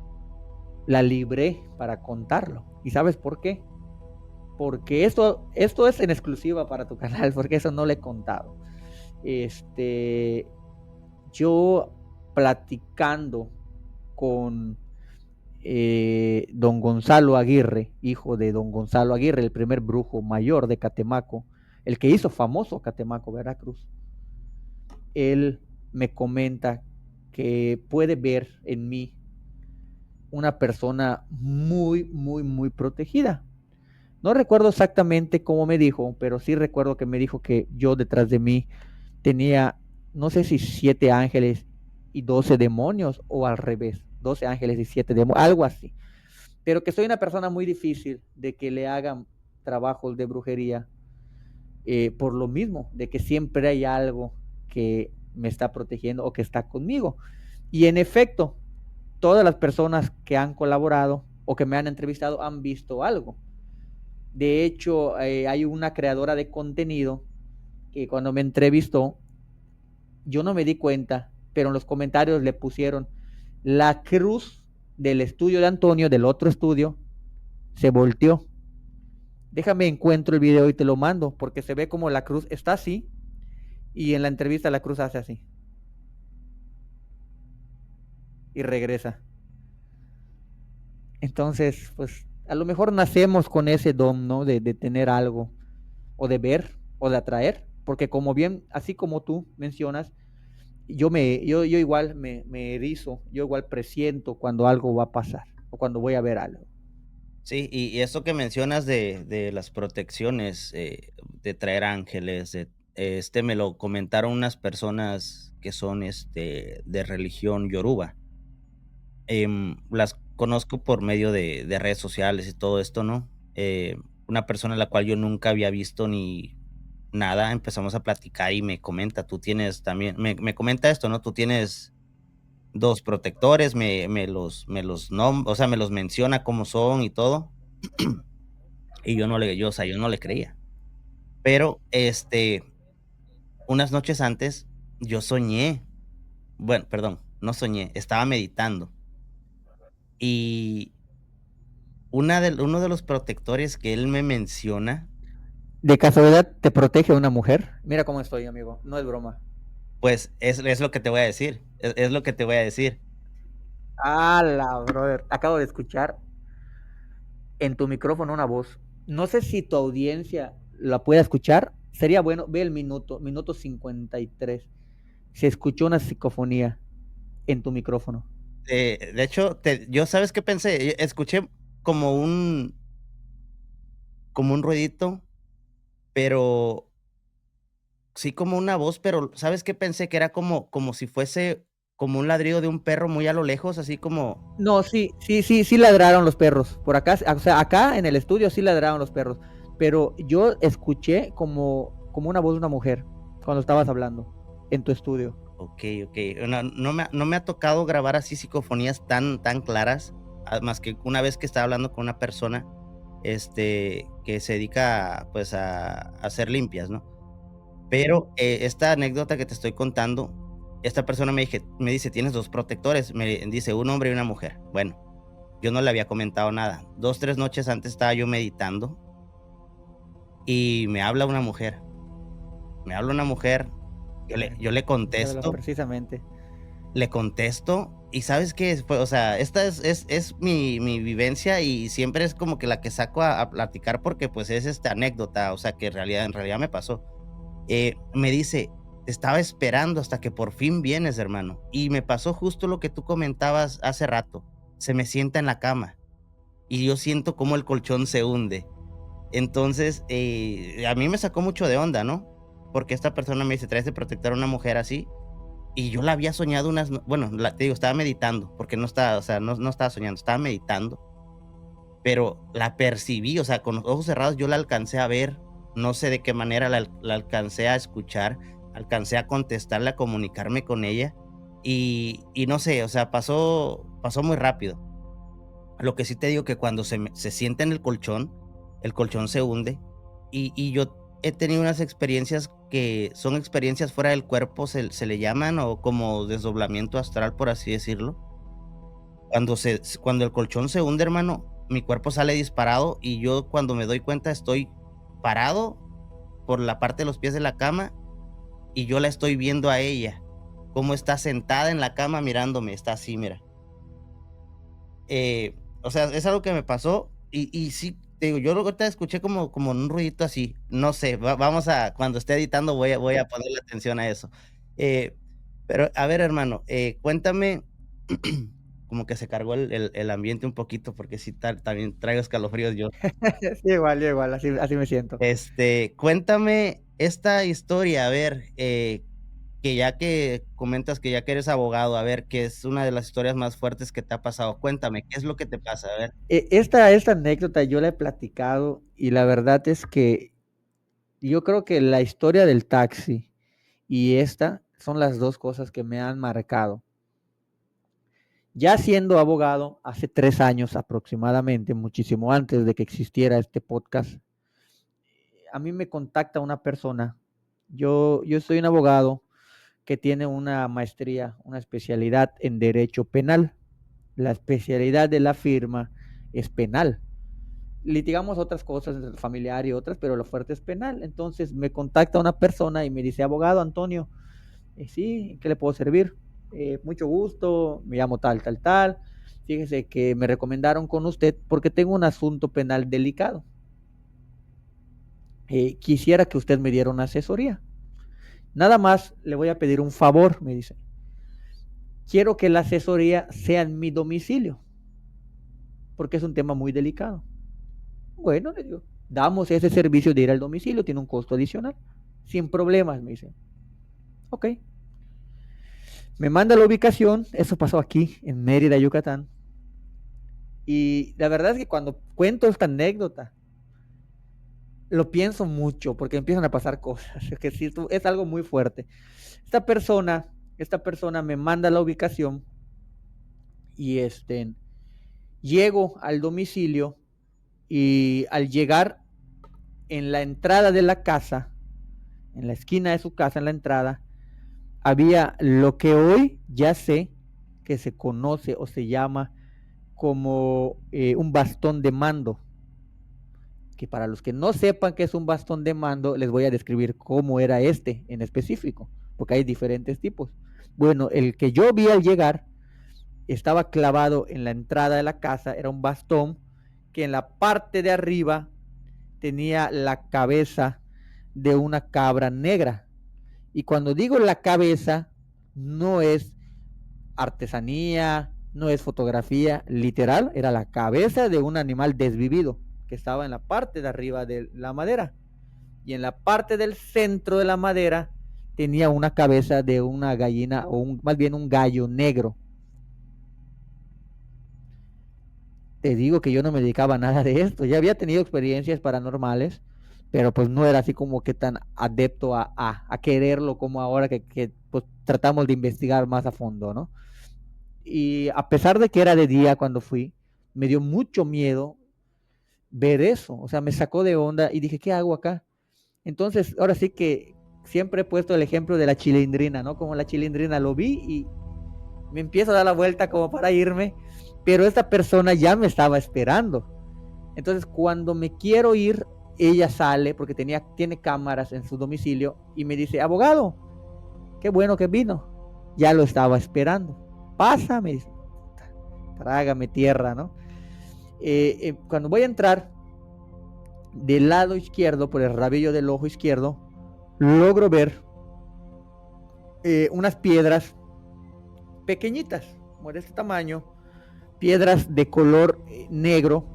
Speaker 1: la libré para contarlo. ¿Y sabes por qué? Porque esto es en exclusiva para tu canal, porque eso no lo he contado. Yo platicando con don Gonzalo Aguirre, hijo de don Gonzalo Aguirre, el primer brujo mayor de Catemaco, el que hizo famoso Catemaco, Veracruz. Él me comenta que puede ver en mí una persona muy, muy, muy protegida. No recuerdo exactamente cómo me dijo, pero sí recuerdo que me dijo que yo detrás de mí tenía, no sé si 7 ángeles y 12 demonios o al revés, 12 ángeles y 7 demonios, algo así. Pero que soy una persona muy difícil de que le hagan trabajos de brujería, por lo mismo, de que siempre hay algo que me está protegiendo o que está conmigo. Y en efecto, todas las personas que han colaborado o que me han entrevistado han visto algo. De hecho, hay una creadora de contenido que cuando me entrevistó, yo no me di cuenta, pero en los comentarios le pusieron la cruz del estudio de Antonio, del otro estudio, se volteó. Déjame encuentro el video y te lo mando, porque se ve como la cruz está así y en la entrevista la cruz hace así y regresa. Entonces, pues a lo mejor nacemos con ese don, ¿no? De tener algo, o de ver, o de atraer, porque como bien, así como tú mencionas, yo igual me erizo, yo igual presiento cuando algo va a pasar, o cuando voy a ver algo.
Speaker 2: Sí, y eso que mencionas de las protecciones, de traer ángeles, me lo comentaron unas personas que son, de religión yoruba. Las conozco por medio de redes sociales y todo esto, ¿no? Una persona a la cual yo nunca había visto ni nada, empezamos a platicar y me comenta, tú tienes también, me comenta esto, ¿no? Tú tienes 2 protectores, o sea, me los menciona cómo son y todo, y yo no le creía. Pero, unas noches antes yo soñé, bueno, perdón, no soñé, estaba meditando, y uno de los protectores que él me menciona,
Speaker 1: ¿De casualidad te protege una mujer? Mira cómo estoy, amigo, no es broma.
Speaker 2: pues, es lo que te voy a decir, es lo que te voy a decir.
Speaker 1: ¡Hala, brother! Acabo de escuchar en tu micrófono una voz. No sé si tu audiencia la pueda escuchar. Sería bueno, ve el minuto 53. Se escuchó una psicofonía en tu micrófono.
Speaker 2: De hecho, yo, ¿sabes qué pensé? Escuché como un ruidito, pero sí, como una voz, pero, ¿sabes qué pensé? Que era como si fuese como un ladrido de un perro muy a lo lejos, así como
Speaker 1: No, sí, sí, sí, sí ladraron los perros. Por acá, o sea, acá en el estudio sí ladraron los perros. Pero yo escuché como una voz de una mujer cuando estabas hablando en tu estudio.
Speaker 2: okey, okey. No me ha tocado grabar así psicofonías tan claras, más que una vez que estaba hablando con una persona, que se dedica, pues, a hacer limpias, ¿no? Pero, esta anécdota que te estoy contando, esta persona me dice: "Tienes 2 protectores", me dice: "Un hombre y una mujer". Bueno, yo no le había comentado nada. 2 3 noches antes estaba yo meditando y me habla una mujer, yo le
Speaker 1: Muérdelo
Speaker 2: contesto.
Speaker 1: precisamente.
Speaker 2: Le contesto, y ¿sabes qué? O sea, esta es mi vivencia, y siempre es como que la que saco a platicar porque, pues, es, anécdota, o sea, que en realidad me pasó. Me dice: "Te estaba esperando hasta que por fin vienes, hermano". Y me pasó justo lo que tú comentabas hace rato. Se me sienta en la cama, y yo siento cómo el colchón se hunde. Entonces, a mí me sacó mucho de onda, ¿no? Porque esta persona me dice: "¿Traes de protector a una mujer así?". Y yo la había soñado bueno, te digo, estaba meditando, porque no estaba, o sea, no estaba soñando, estaba meditando, pero la percibí, o sea, con los ojos cerrados yo la alcancé a ver, no sé de qué manera la alcancé a escuchar, alcancé a contestarle, a comunicarme con ella, y no sé, o sea, pasó muy rápido. Lo que sí te digo que cuando se sienta en el colchón se hunde, y yo he tenido unas experiencias que son experiencias fuera del cuerpo, se le llaman, o como desdoblamiento astral, por así decirlo. Cuando el colchón se hunde, hermano, mi cuerpo sale disparado, y yo cuando me doy cuenta estoy parado por la parte de los pies de la cama, y yo la estoy viendo a ella, cómo está sentada en la cama mirándome, está así, mira. O sea, es algo que me pasó y sí, te digo, yo ahorita escuché como un ruidito así, no sé, vamos a cuando esté editando voy a ponerle atención a eso. Eh, pero a ver, hermano, cuéntame, como que se cargó el ambiente un poquito, porque sí también traigo escalofríos yo.
Speaker 1: Sí, igual, yo igual, así me siento.
Speaker 2: Cuéntame esta historia, a ver, que ya que comentas que ya que eres abogado, a ver, que es una de las historias más fuertes que te ha pasado. Cuéntame, ¿qué es lo que te pasa? A ver.
Speaker 1: Esta anécdota yo la he platicado y la verdad es que yo creo que la historia del taxi y esta son las dos cosas que me han marcado. Ya siendo abogado, hace 3 años aproximadamente, muchísimo antes de que existiera este podcast, a mí me contacta una persona. Yo soy un abogado que tiene una maestría, una especialidad en derecho penal. La especialidad de la firma es penal. Litigamos otras cosas, familiar y otras, pero lo fuerte es penal. Entonces me contacta una persona y me dice, abogado Antonio, sí, ¿en qué le puedo servir? Mucho gusto, me llamo tal, tal, tal. Fíjese que me recomendaron con usted porque tengo un asunto penal delicado. Quisiera que usted me diera una asesoría. Nada más le voy a pedir un favor, me dice. Quiero que la asesoría sea en mi domicilio, porque es un tema muy delicado. Bueno, le digo, damos ese servicio de ir al domicilio, tiene un costo adicional. Sin problemas, me dice. Ok. Me manda la ubicación, eso pasó aquí, en Mérida, Yucatán. Y la verdad es que cuando cuento esta anécdota, lo pienso mucho porque empiezan a pasar cosas. Es que sí, es algo muy fuerte. Esta persona me manda la ubicación y llego al domicilio y al llegar en la entrada de la casa, en la esquina de su casa, en la entrada, había lo que hoy ya sé que se conoce o se llama como un bastón de mando, que para los que no sepan qué es un bastón de mando, les voy a describir cómo era este en específico, porque hay diferentes tipos. Bueno, el que yo vi al llegar estaba clavado en la entrada de la casa, era un bastón que en la parte de arriba tenía la cabeza de una cabra negra. Y cuando digo la cabeza, no es artesanía, no es fotografía, literal, era la cabeza de un animal desvivido que estaba en la parte de arriba de la madera. Y en la parte del centro de la madera tenía una cabeza de una gallina o más bien un gallo negro. Te digo que yo no me dedicaba a nada de esto. Ya había tenido experiencias paranormales, pero pues no era así como que tan adepto a quererlo como ahora que pues tratamos de investigar más a fondo, ¿no? Y a pesar de que era de día cuando fui, me dio mucho miedo ver eso. O sea, me sacó de onda y dije, ¿qué hago acá? Entonces, ahora sí que siempre he puesto el ejemplo de la chilindrina, ¿no? Como la chilindrina lo vi y me empiezo a dar la vuelta como para irme, pero esta persona ya me estaba esperando. Entonces, cuando me quiero ir, ella sale porque tiene cámaras en su domicilio y me dice, abogado, qué bueno que vino. Ya lo estaba esperando. Pásame, trágame tierra, ¿no? Cuando voy a entrar del lado izquierdo, por el rabillo del ojo izquierdo, logro ver unas piedras pequeñitas, como de este tamaño, piedras de color negro,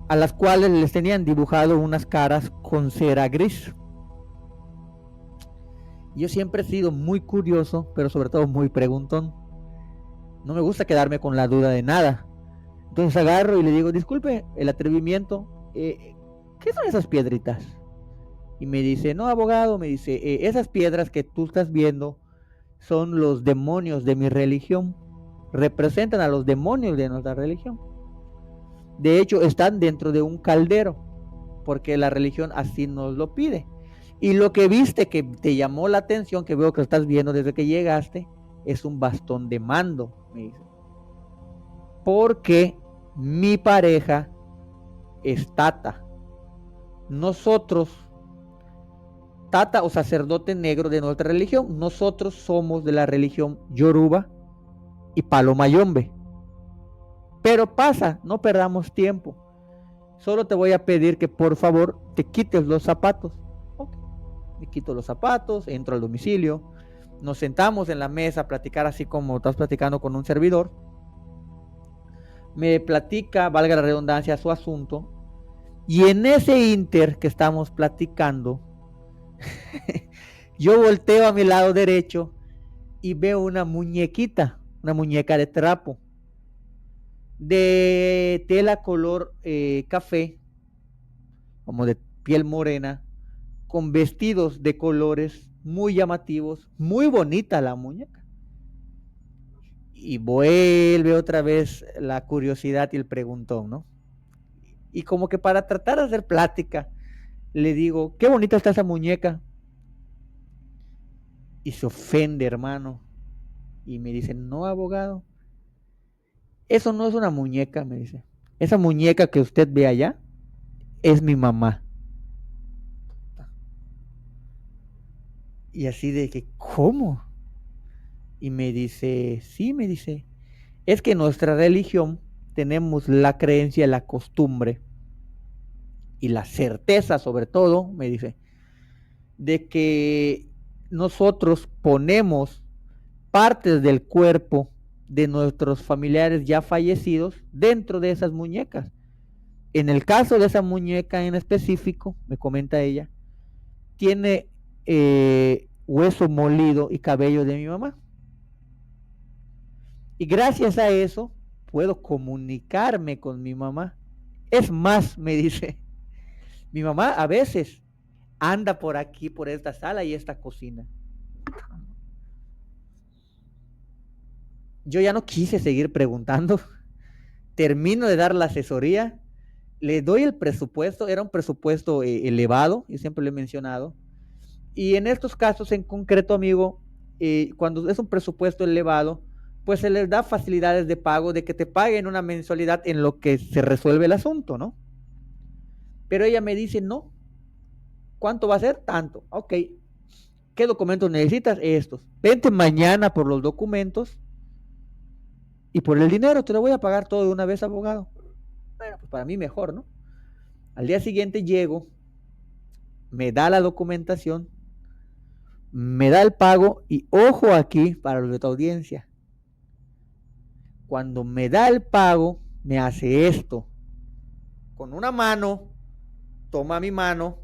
Speaker 1: a las cuales les tenían dibujado unas caras con cera gris. Yo siempre he sido muy curioso, pero sobre todo muy preguntón. No me gusta quedarme con la duda de nada. Entonces agarro y le digo, disculpe el atrevimiento, ¿qué son esas piedritas? Y me dice, no, abogado, me dice, esas piedras que tú estás viendo son los demonios de mi religión. Representan a los demonios de nuestra religión. De hecho, están dentro de un caldero, porque la religión así nos lo pide. Y lo que viste que te llamó la atención, que veo que estás viendo desde que llegaste, es un bastón de mando, me dice. Porque mi pareja es tata. Nosotros, tata o sacerdote negro de nuestra religión, nosotros somos de la religión Yoruba y Palomayombe. Pero pasa, no perdamos tiempo. Solo te voy a pedir que por favor te quites los zapatos. Okay. Me quito los zapatos, entro al domicilio, nos sentamos en la mesa a platicar así como estás platicando con un servidor. Me platica, valga la redundancia, su asunto. Y en ese inter que estamos platicando, yo volteo a mi lado derecho y veo una muñequita, una muñeca de trapo, de tela color café, como de piel morena, con vestidos de colores muy llamativos, muy bonita la muñeca. Y vuelve otra vez la curiosidad y el preguntón, ¿no? Y como que para tratar de hacer plática, le digo, qué bonita está esa muñeca. Y se ofende, hermano. Y me dice, no, abogado, eso no es una muñeca, me dice. Esa muñeca que usted ve allá es mi mamá. Y así de que, ¿cómo? Y me dice, sí, me dice, es que en nuestra religión tenemos la creencia, la costumbre y la certeza, sobre todo, me dice, de que nosotros ponemos partes del cuerpo de nuestros familiares ya fallecidos dentro de esas muñecas. En el caso de esa muñeca en específico, me comenta ella, tiene hueso molido y cabello de mi mamá. Y gracias a eso puedo comunicarme con mi mamá. Es más, me dice, mi mamá a veces anda por aquí, por esta sala y esta cocina. Yo ya no quise seguir preguntando. Termino de dar la asesoría, le doy el presupuesto, era un presupuesto elevado, yo siempre lo he mencionado. Y en estos casos en concreto, amigo, cuando es un presupuesto elevado, pues se les da facilidades de pago, de que te paguen una mensualidad en lo que se resuelve el asunto, ¿no? Pero ella me dice, no, ¿cuánto va a ser? Tanto. Ok, ¿qué documentos necesitas? Estos. Vente mañana por los documentos y por el dinero te lo voy a pagar todo de una vez, abogado. Bueno, pues para mí mejor, ¿no? Al día siguiente llego, me da la documentación, me da el pago y ojo aquí para los de tu audiencia. Cuando me da el pago, me hace esto. Con una mano, toma mi mano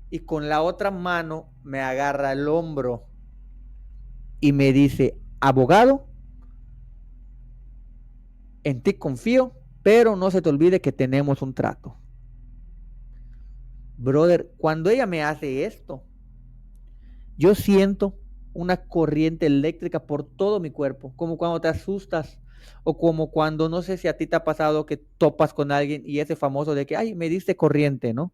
Speaker 1: y con la otra mano me agarra el hombro y me dice, abogado, en ti confío, pero no se te olvide que tenemos un trato. Brother, cuando ella me hace esto, yo siento una corriente eléctrica por todo mi cuerpo, como cuando te asustas o como cuando, no sé si a ti te ha pasado que topas con alguien y ese famoso de que, ay, me diste corriente, ¿no?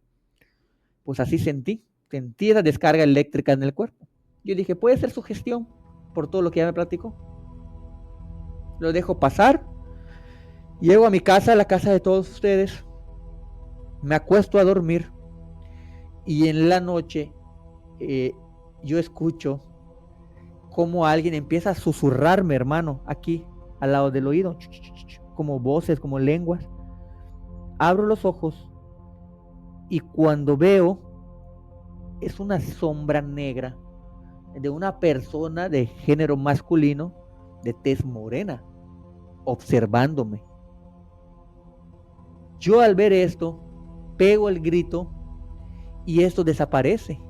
Speaker 1: Pues así sentí esa descarga eléctrica en el cuerpo. Yo dije, puede ser sugestión por todo lo que ya me platicó. Lo dejo pasar, llego a mi casa, a la casa de todos ustedes, me acuesto a dormir y en la noche eh, yo escucho como alguien empieza a susurrarme, hermano, aquí, al lado del oído, como voces, como lenguas. Abro los ojos y cuando veo es una sombra negra de una persona de género masculino, de tez morena, observándome. Yo al ver esto, pego el grito y esto desaparece.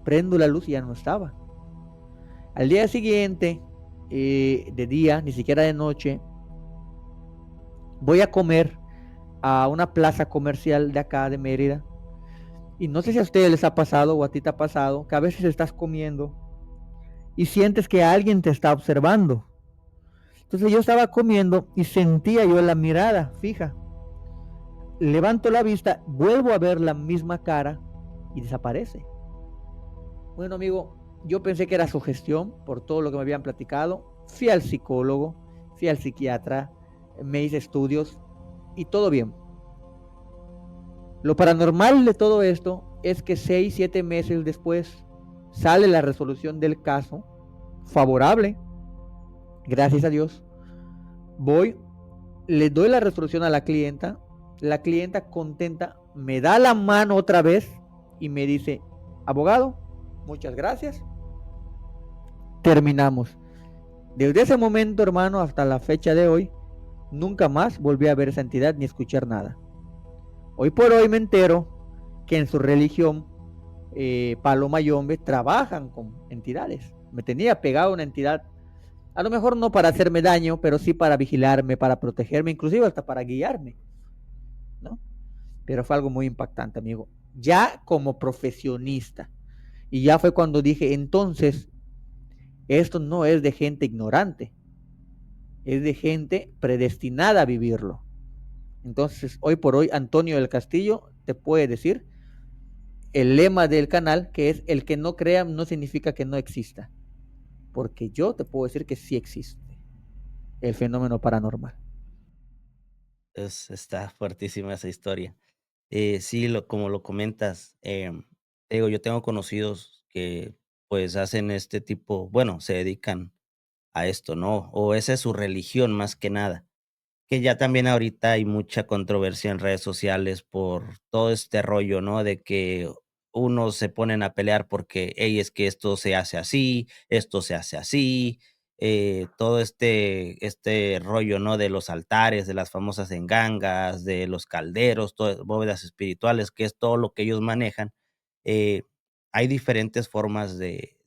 Speaker 1: Prendo la luz y ya no estaba. Al día siguiente, de día, ni siquiera de noche, voy a comer a una plaza comercial de acá de Mérida. Y no sé si a ustedes les ha pasado o a ti te ha pasado que a veces estás comiendo y sientes que alguien te está observando. Entonces yo estaba comiendo y sentía yo la mirada fija. Levanto la vista, vuelvo a ver la misma cara y desaparece. Bueno, amigo, yo pensé que era sugestión por todo lo que me habían platicado. Fui al psicólogo, fui al psiquiatra, me hice estudios y todo bien. Lo paranormal de todo esto es que 6, 7 meses después sale la resolución del caso favorable, gracias a Dios. Voy, le doy la resolución a la clienta contenta me da la mano otra vez y me dice, abogado, muchas gracias, terminamos. Desde ese momento, hermano, hasta la fecha de hoy, nunca más volví a ver esa entidad ni escuchar nada. Hoy por hoy me entero que en su religión, Palo Mayombe, trabajan con entidades. Me tenía pegado una entidad, a lo mejor no para hacerme daño, pero sí para vigilarme, para protegerme, inclusive hasta para guiarme, ¿no? Pero fue algo muy impactante, amigo. Ya como profesionista. Y ya fue cuando dije, entonces, esto no es de gente ignorante. es de gente predestinada a vivirlo. Entonces, hoy por hoy, Antonio del Castillo te puede decir el lema del canal, que es el que no crea no significa que no exista, porque yo te puedo decir que sí existe el fenómeno paranormal.
Speaker 2: Está fuertísima esa historia. Sí, como lo comentas, te digo, yo tengo conocidos que, pues, hacen este tipo, bueno, se dedican a esto, ¿no? O esa es su religión más que nada. Que ya también ahorita hay mucha controversia en redes sociales por todo este rollo, ¿no? De que unos se ponen a pelear porque, hey, es que esto se hace así, esto se hace así, todo este rollo, ¿no? De los altares, de las famosas engangas, de los calderos, bóvedas espirituales, que es todo lo que ellos manejan. eh, Hay diferentes formas de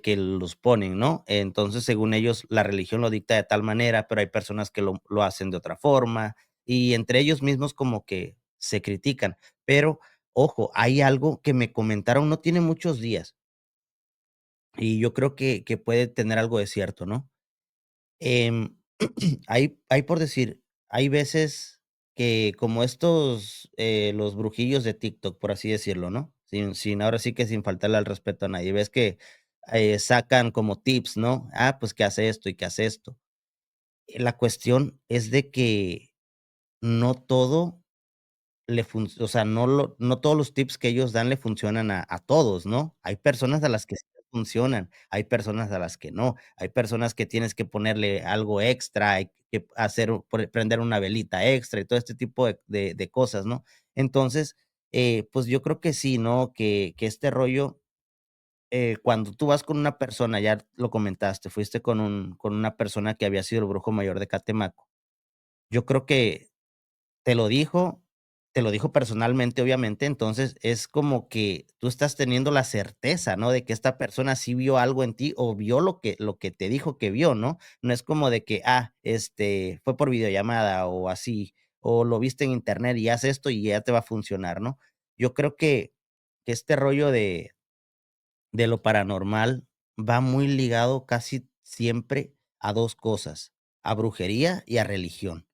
Speaker 2: que los ponen, ¿no? Entonces, según ellos, la religión lo dicta de tal manera, pero hay personas que lo hacen de otra forma, y entre ellos mismos como que se critican. Pero, ojo, hay algo que me comentaron, no tiene muchos días, y yo creo que puede tener algo de cierto, ¿no? Em, hay por decir, hay veces que como estos, los brujillos de TikTok, por así decirlo, ¿no? Sin ahora sí que sin faltarle al respeto a nadie. Ves que, sacan como tips, ¿no? Ah, pues que hace esto y que hace esto. La cuestión es de que no todo o sea, no todos los tips que ellos dan le funcionan a todos, ¿no? Hay personas a las que sí les funcionan, hay personas a las que no, hay personas que tienes que ponerle algo extra, hay que hacer prender una velita extra y todo este tipo de cosas, ¿no? Entonces, pues yo creo que sí, ¿no? Que este rollo, cuando tú vas con una persona, ya lo comentaste, fuiste con una persona que había sido el brujo mayor de Catemaco. Yo creo que te lo dijo te lo dijo personalmente, obviamente, entonces es como que tú estás teniendo la certeza, ¿no? De que esta persona sí vio algo en ti o vio lo que te dijo que vio, ¿no? No es como de que, fue por videollamada o así, o lo viste en internet y haz esto y ya te va a funcionar, ¿no? Yo creo que este rollo de lo paranormal va muy ligado casi siempre a 2 cosas, a brujería y a religión.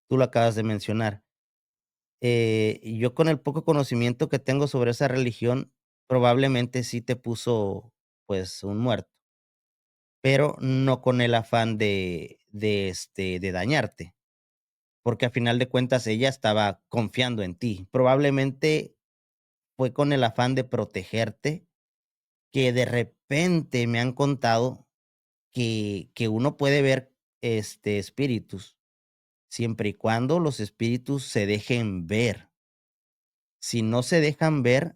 Speaker 2: Tú lo acabas de mencionar. Y yo con el poco conocimiento que tengo sobre esa religión, probablemente sí te puso, pues, un muerto, pero no con el afán de dañarte, porque a final de cuentas ella estaba confiando en ti. Probablemente fue con el afán de protegerte, que de repente me han contado que uno puede ver, espíritus, siempre y cuando los espíritus se dejen ver. Si no se dejan ver,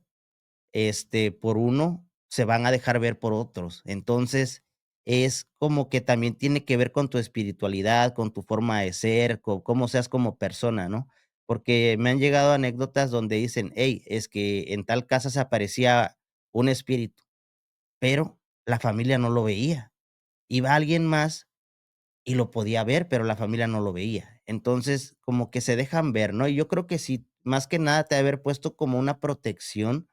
Speaker 2: por uno, se van a dejar ver por otros. Entonces, es como que también tiene que ver con tu espiritualidad, con tu forma de ser, con cómo seas como persona, ¿no? Porque me han llegado anécdotas donde dicen: "Hey, es que en tal casa se aparecía un espíritu", pero la familia no lo veía. Iba alguien más y lo podía ver, pero la familia no lo veía. Entonces, como que se dejan ver, ¿no? Y yo creo que sí, más que nada te ha de haber puesto como una protección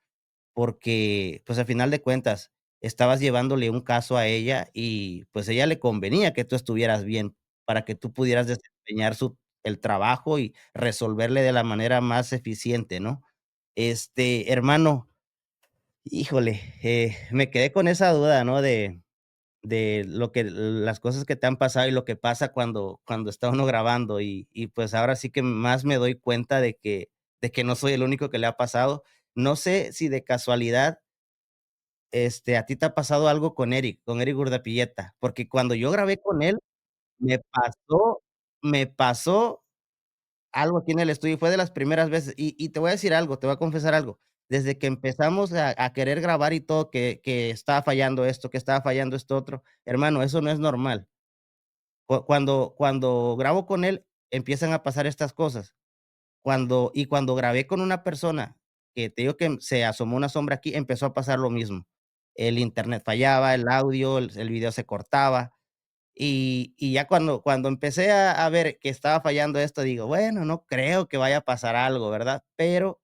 Speaker 2: porque, pues, a final de cuentas, estabas llevándole un caso a ella y, pues, ella le convenía que tú estuvieras bien, para que tú pudieras desempeñar el trabajo y resolverle de la manera más eficiente, ¿no? Hermano, híjole, me quedé con esa duda, ¿no? De lo que las cosas que te han pasado y lo que pasa cuando está uno grabando, y, pues, ahora sí que más me doy cuenta de que no soy el único que le ha pasado. No sé si de casualidad a ti te ha pasado algo con Eric Urdapilleta, porque cuando yo grabé con él, me pasó me pasó algo aquí en el estudio, fue de las primeras veces, y te voy a decir algo, te voy a confesar algo, desde que empezamos a querer grabar y todo, que estaba fallando esto, que estaba fallando esto otro, hermano, eso no es normal. Cuando grabo con él, empiezan a pasar estas cosas. Cuando grabé con una persona, que te digo que se asomó una sombra aquí, empezó a pasar lo mismo. El internet fallaba, el audio, el video se cortaba, y ya cuando empecé a ver que estaba fallando esto, digo: "Bueno, no creo que vaya a pasar algo", ¿verdad? Pero,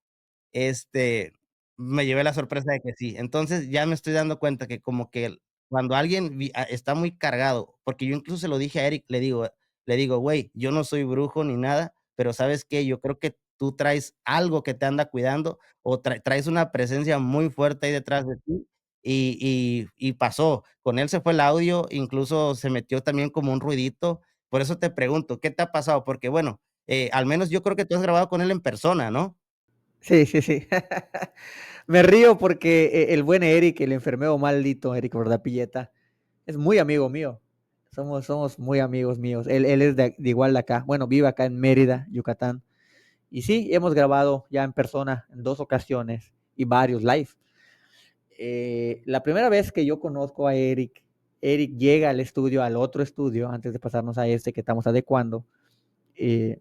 Speaker 2: este, me llevé la sorpresa de que sí. Entonces, ya me estoy dando cuenta que como que cuando alguien está muy cargado, porque yo incluso se lo dije a Eric, le digo: "Güey, yo no soy brujo ni nada, pero ¿sabes qué? Yo creo que tú traes algo que te anda cuidando o traes una presencia muy fuerte ahí detrás de ti", y pasó. Con él se fue el audio, incluso se metió también como un ruidito. Por eso te pregunto, ¿qué te ha pasado? Porque, bueno, al menos yo creo que tú has grabado con él en persona, ¿no?
Speaker 1: Sí, sí, sí. Me río porque el buen Eric, el enfermero maldito, Eric Bordapilleta, es muy amigo mío. Somos muy amigos míos. Él es de igual de acá. Bueno, vive acá en Mérida, Yucatán. Y sí, hemos grabado ya en persona en 2 ocasiones y varios live. La primera vez que yo conozco a Eric, Eric llega al estudio, al otro estudio, antes de pasarnos a este que estamos adecuando. eh,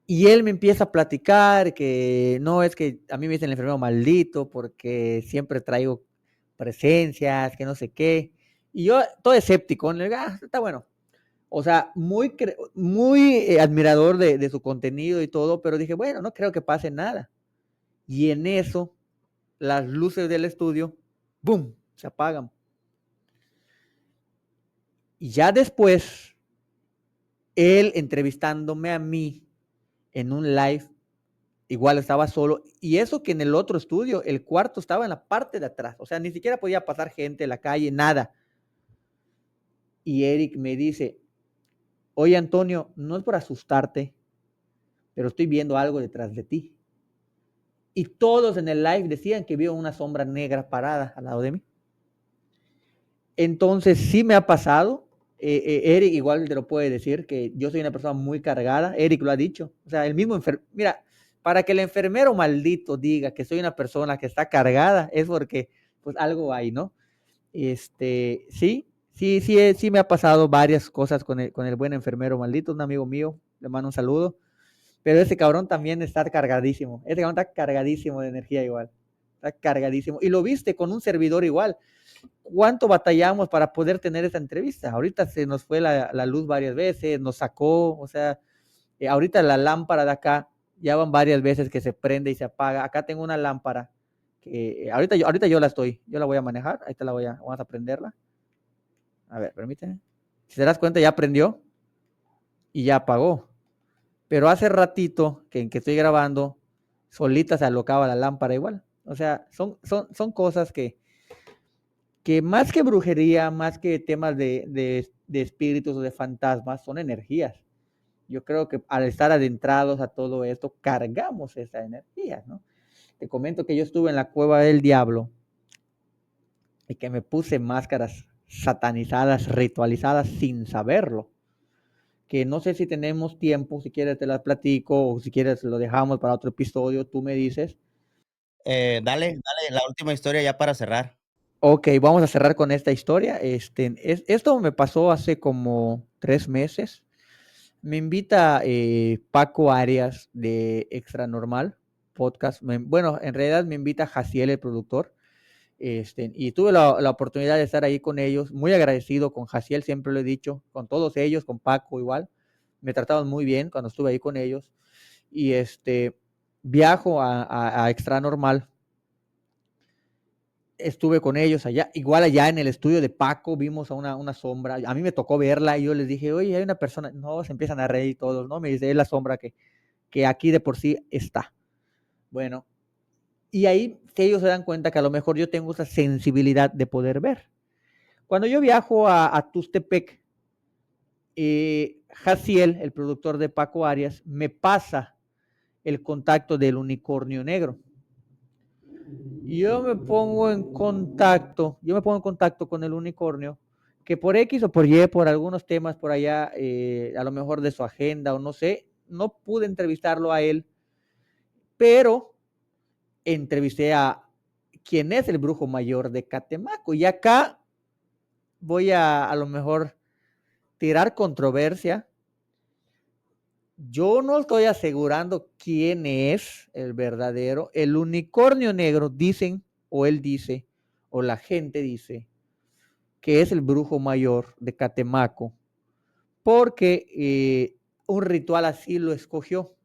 Speaker 1: y él me empieza a platicar que no, es que a mí me dicen el enfermero maldito porque siempre traigo presencias, que no sé qué. Y yo, todo escéptico, le digo, está bueno. O sea, muy admirador de su contenido y todo, pero dije, bueno, no creo que pase nada. Y en eso, las luces del estudio, ¡boom!, se apagan. Y ya después, él entrevistándome a mí en un live, igual estaba solo, y eso que en el otro estudio, el cuarto estaba en la parte de atrás, o sea, ni siquiera podía pasar gente en la calle, nada. Y Eric me dice, oye Antonio, no es por asustarte, pero estoy viendo algo detrás de ti. Y todos en el live decían que vio una sombra negra parada al lado de mí. Entonces sí me ha pasado. Eric igual te lo puede decir, que yo soy una persona muy cargada. Eric lo ha dicho. O sea, el mismo mira, para que el enfermero maldito diga que soy una persona que está cargada, es porque pues algo hay, ¿no? Sí me ha pasado varias cosas con el buen enfermero maldito, un amigo mío, le mando un saludo. Pero ese cabrón también está cargadísimo. Ese cabrón está cargadísimo de energía igual. Está cargadísimo. Y lo viste con un servidor igual. ¿Cuánto batallamos para poder tener esa entrevista? Ahorita se nos fue la luz varias veces, nos sacó, o sea, ahorita la lámpara de acá ya van varias veces que se prende y se apaga. Acá tengo una lámpara que ahorita yo yo la voy a manejar, ahí te vamos a prenderla. A ver, permíteme. Si te das cuenta, ya prendió y ya apagó. Pero hace ratito que estoy grabando, solita se alocaba la lámpara igual. O sea, son cosas que más que brujería, más que temas de espíritus o de fantasmas, son energías. Yo creo que al estar adentrados a todo esto, cargamos esa energía, ¿no? Te comento que yo estuve en la cueva del diablo y que me puse máscaras satanizadas, ritualizadas sin saberlo. Que no sé si tenemos tiempo, si quieres te las platico o si quieres lo dejamos para otro episodio, tú me dices.
Speaker 2: Dale, dale, la última historia ya para cerrar.
Speaker 1: Ok, vamos a cerrar con esta historia. Esto me pasó hace como 3 meses. Me invita Paco Arias de Extra Normal Podcast. Bueno, en realidad me invita Jaciel, el productor. Y tuve la oportunidad de estar ahí con ellos. Muy agradecido con Jaciel, siempre lo he dicho, con todos ellos, con Paco igual. Me trataban muy bien cuando estuve ahí con ellos. Y viajo a Extra Normal, estuve con ellos allá, igual allá en el estudio de Paco vimos a una sombra, a mí me tocó verla y yo les dije, oye, hay una persona, no, se empiezan a reír todos, ¿no? Me dice, es la sombra que aquí de por sí está. Bueno, y ahí ellos se dan cuenta que a lo mejor yo tengo esa sensibilidad de poder ver. Cuando yo viajo a Tustepec, Jaciel, el productor de Paco Arias, me pasa el contacto del unicornio negro. Yo me pongo en contacto con el unicornio, que por X o por Y, por algunos temas por allá, a lo mejor de su agenda o no sé, no pude entrevistarlo a él, pero entrevisté a quien es el brujo mayor de Catemaco. Y acá voy a lo mejor tirar controversia. Yo no estoy asegurando quién es el verdadero. El unicornio negro, dicen, o él dice, o la gente dice, que es el brujo mayor de Catemaco, porque un ritual así lo escogió,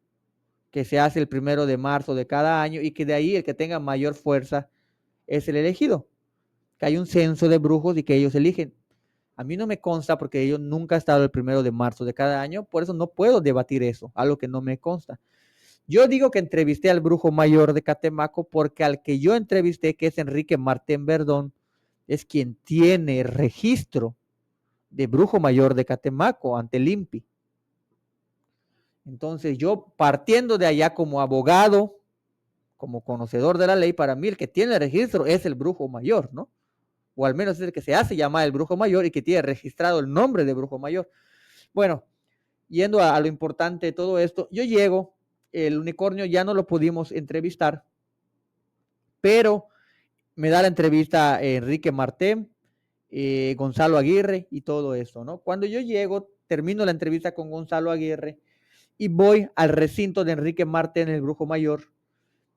Speaker 1: que se hace el 1 de marzo de cada año y que de ahí el que tenga mayor fuerza es el elegido. que hay un censo de brujos y que ellos eligen. A mí no me consta porque yo nunca he estado el 1 de marzo de cada año, por eso no puedo debatir eso, algo que no me consta. Yo digo que entrevisté al brujo mayor de Catemaco porque al que yo entrevisté, que es Enrique Martín Verdón, es quien tiene registro de brujo mayor de Catemaco ante el INPI. Entonces yo, partiendo de allá como abogado, como conocedor de la ley, para mí el que tiene el registro es el brujo mayor, ¿no? O al menos es el que se hace llamar el brujo mayor y que tiene registrado el nombre de brujo mayor. Bueno, yendo a lo importante de todo esto, yo llego, el unicornio ya no lo pudimos entrevistar, pero me da la entrevista Enrique Martén, Gonzalo Aguirre y todo eso, ¿no? Cuando yo llego, termino la entrevista con Gonzalo Aguirre y voy al recinto de Enrique Martén, el brujo mayor,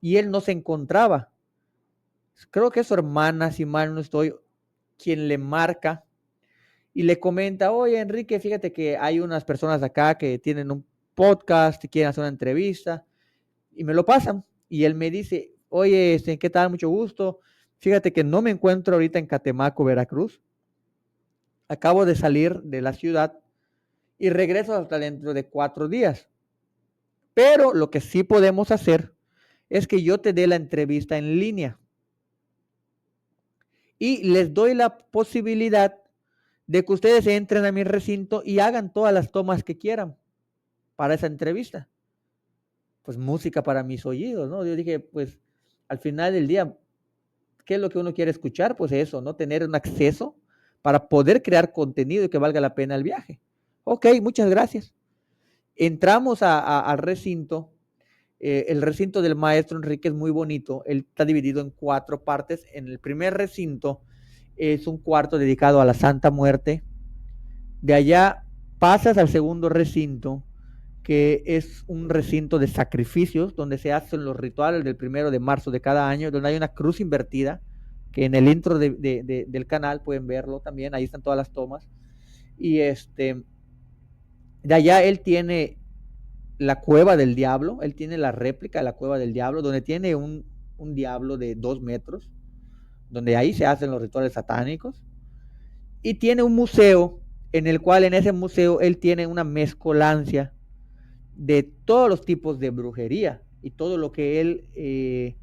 Speaker 1: y él no se encontraba. Creo que es su hermana, si mal no estoy, quien le marca y le comenta, oye Enrique, fíjate que hay unas personas acá que tienen un podcast y quieren hacer una entrevista, y me lo pasan, y él me dice, oye, ¿qué tal? Mucho gusto, fíjate que no me encuentro ahorita en Catemaco, Veracruz, acabo de salir de la ciudad y regreso hasta dentro de 4 días, pero lo que sí podemos hacer es que yo te dé la entrevista en línea y les doy la posibilidad de que ustedes entren a mi recinto y hagan todas las tomas que quieran para esa entrevista. Pues música para mis oídos, ¿no? Yo dije, pues al final del día, ¿qué es lo que uno quiere escuchar? Pues eso, ¿no? Tener un acceso para poder crear contenido y que valga la pena el viaje. Ok, muchas gracias. Entramos al recinto. El recinto del maestro Enrique es muy bonito. Él está dividido en 4 partes. En el primer recinto es un cuarto dedicado a la Santa Muerte. De allá pasas al segundo recinto, que es un recinto de sacrificios, donde se hacen los rituales del 1 de marzo de cada año, donde hay una cruz invertida, que en el intro del canal pueden verlo también, ahí están todas las tomas. Y de allá él tiene la cueva del diablo, él tiene la réplica de la cueva del diablo, donde tiene un diablo de 2 metros, donde ahí se hacen los rituales satánicos. Y tiene un museo, en el cual en ese museo él tiene una mezcolancia de todos los tipos de brujería y todo lo que él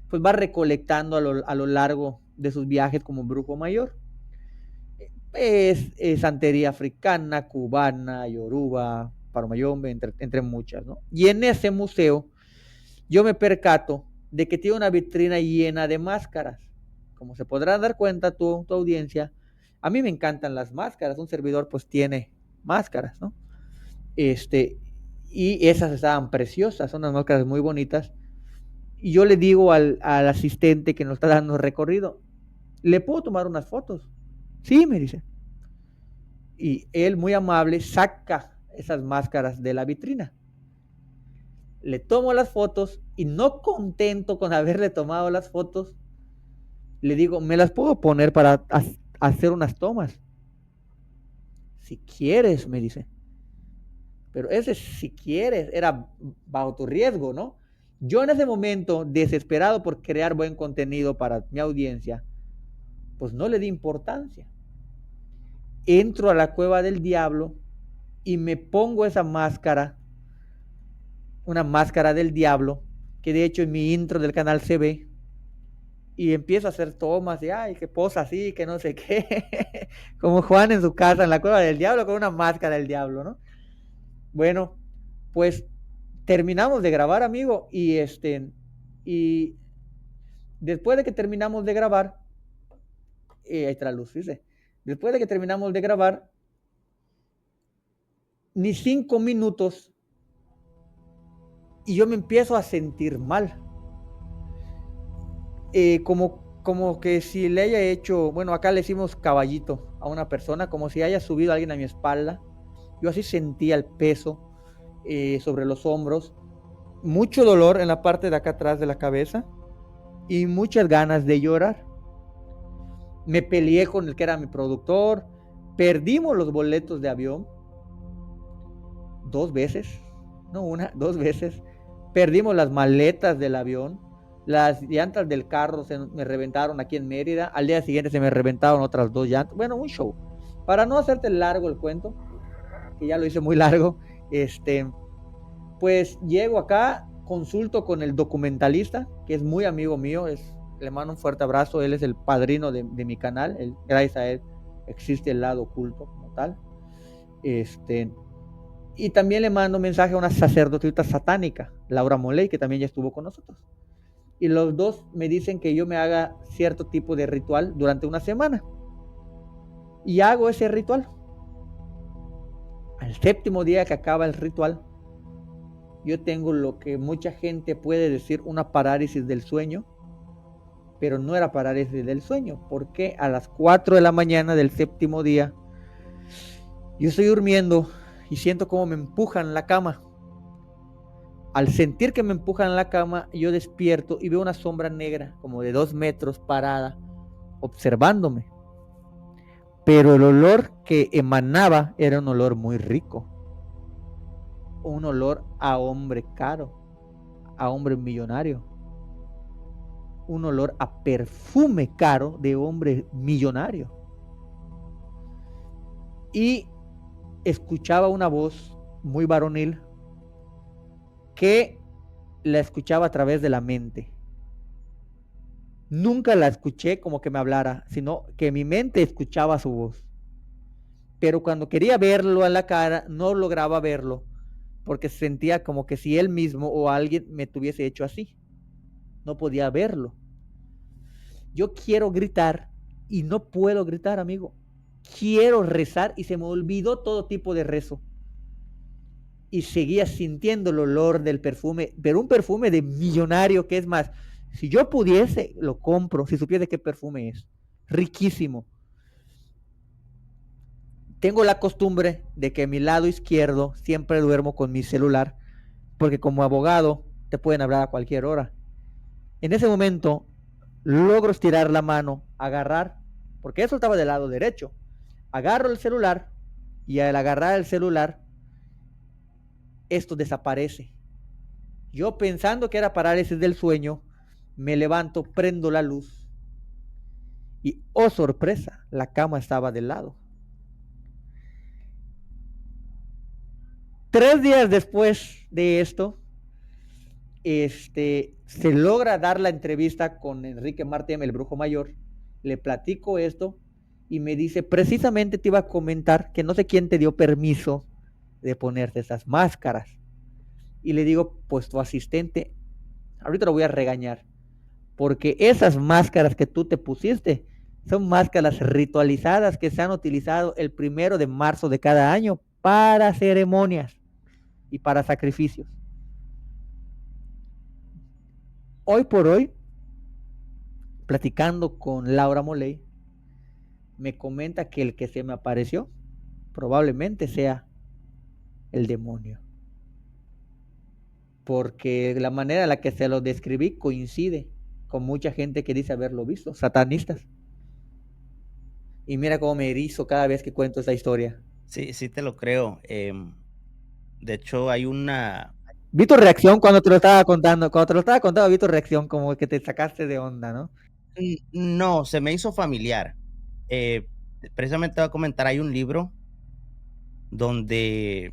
Speaker 1: pues va recolectando a lo largo de sus viajes como brujo mayor. Es santería africana, cubana, yoruba, paromayombe, entre muchas, ¿no? Y en ese museo yo me percato de que tiene una vitrina llena de máscaras. Como se podrán dar cuenta tu audiencia, a mí me encantan las máscaras. Un servidor pues tiene máscaras, ¿no? Y esas estaban preciosas, son unas máscaras muy bonitas. Y yo le digo al asistente que nos está dando el recorrido, ¿le puedo tomar unas fotos? Sí, me dice. Y él, muy amable, saca esas máscaras de la vitrina. Le tomo las fotos y no contento con haberle tomado las fotos, le digo, ¿me las puedo poner para hacer unas tomas? Si quieres, me dice. Pero ese si quieres era bajo tu riesgo, ¿no? Yo en ese momento, desesperado por crear buen contenido para mi audiencia, pues no le di importancia. Entro a la cueva del diablo y me pongo esa máscara, una máscara del diablo, que de hecho en mi intro del canal se ve, y empiezo a hacer tomas de, ay, que posa así, que no sé qué, como Juan en su casa, en la cueva del diablo, con una máscara del diablo, ¿no? Bueno, pues terminamos de grabar, amigo, y después de que terminamos de grabar, ahí está la luz, dice, después de que terminamos de grabar, ni 5 minutos, y yo me empiezo a sentir mal, como que si le haya hecho, bueno, acá le decimos caballito a una persona, como si haya subido a alguien a mi espalda. Yo así sentía el peso sobre los hombros, mucho dolor en la parte de acá atrás de la cabeza y muchas ganas de llorar. Me peleé con el que era mi productor, perdimos los boletos de avión 2 veces, no una, 2 veces. Perdimos las maletas del avión, Las llantas del carro se me reventaron aquí en Mérida. Al día siguiente se me reventaron otras 2 llantas. Bueno, un show. Para no hacerte largo el cuento, que ya lo hice muy largo, pues llego acá, consulto con el documentalista, que es muy amigo mío, le mando un fuerte abrazo, él es el padrino de mi canal, gracias a él existe el lado oculto como tal. Y también le mando un mensaje a una sacerdotisa satánica, Laura Moley, que también ya estuvo con nosotros. Y los dos me dicen que yo me haga cierto tipo de ritual durante una semana. Y hago ese ritual. Al séptimo día que acaba el ritual, yo tengo lo que mucha gente puede decir una parálisis del sueño, pero no era parálisis del sueño, porque a las 4 de la mañana del séptimo día, yo estoy durmiendo y siento como me empujan en la cama. Al sentir que me empujan en la cama, yo despierto y veo una sombra negra, como de 2 metros, parada, observándome. Pero el olor que emanaba era un olor muy rico, un olor a hombre caro, a hombre millonario, un olor a perfume caro de hombre millonario. Y escuchaba una voz muy varonil que la escuchaba a través de la mente. Nunca la escuché como que me hablara, sino que mi mente escuchaba su voz. Pero cuando quería verlo a la cara, no lograba verlo, porque sentía como que si él mismo o alguien me tuviese hecho así. No podía verlo. Yo quiero gritar y no puedo gritar, amigo. Quiero rezar y se me olvidó todo tipo de rezo. Y seguía sintiendo el olor del perfume, pero un perfume de millonario, que es más, si yo pudiese, lo compro, si supiese qué perfume es. Riquísimo. Tengo la costumbre de que a mi lado izquierdo siempre duermo con mi celular, porque como abogado te pueden hablar a cualquier hora. En ese momento logro estirar la mano, agarrar, porque eso estaba del lado derecho. Agarro el celular y al agarrar el celular, esto desaparece. Yo pensando que era parálisis del sueño, me levanto, prendo la luz y, oh sorpresa, la cama estaba del lado. 3 días después de esto, se logra dar la entrevista con Enrique Martem, el brujo mayor. Le platico esto y me dice, precisamente te iba a comentar que no sé quién te dio permiso de ponerte esas máscaras. Y le digo, pues tu asistente, ahorita lo voy a regañar, porque esas máscaras que tú te pusiste son máscaras ritualizadas que se han utilizado el 1 de marzo de cada año para ceremonias y para sacrificios. Hoy por hoy, platicando con Laura Moley, me comenta que el que se me apareció probablemente sea el demonio, porque la manera en la que se lo describí coincide con mucha gente que dice haberlo visto, satanistas. Y mira cómo me erizo cada vez que cuento esa historia.
Speaker 2: Sí, sí te lo creo. De hecho, hay una
Speaker 1: Vi tu reacción cuando te lo estaba contando, vi tu reacción como que te sacaste de onda, ¿no?
Speaker 2: no, se me hizo familiar. Eh, Precisamente te voy a comentar, hay un libro donde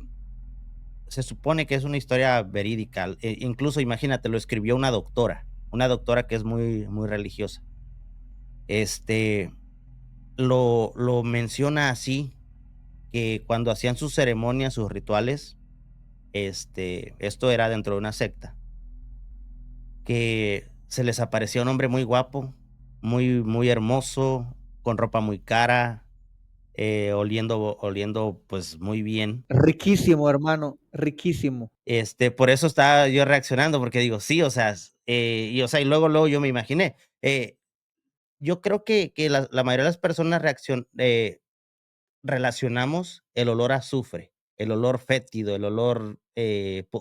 Speaker 2: se supone que es una historia verídica, incluso imagínate, lo escribió una doctora que es muy muy religiosa. Este, lo menciona así, que cuando hacían sus ceremonias, sus rituales, esto era dentro de una secta, que se les aparecía un hombre muy guapo, muy muy hermoso, con ropa muy cara, oliendo, pues, muy bien.
Speaker 1: Riquísimo, hermano, riquísimo.
Speaker 2: Por eso estaba yo reaccionando, porque digo, sí, o sea, y, o sea, y luego yo me imaginé. Yo creo que la mayoría de las personas relacionamos el olor a azufre, el olor fétido, el olor,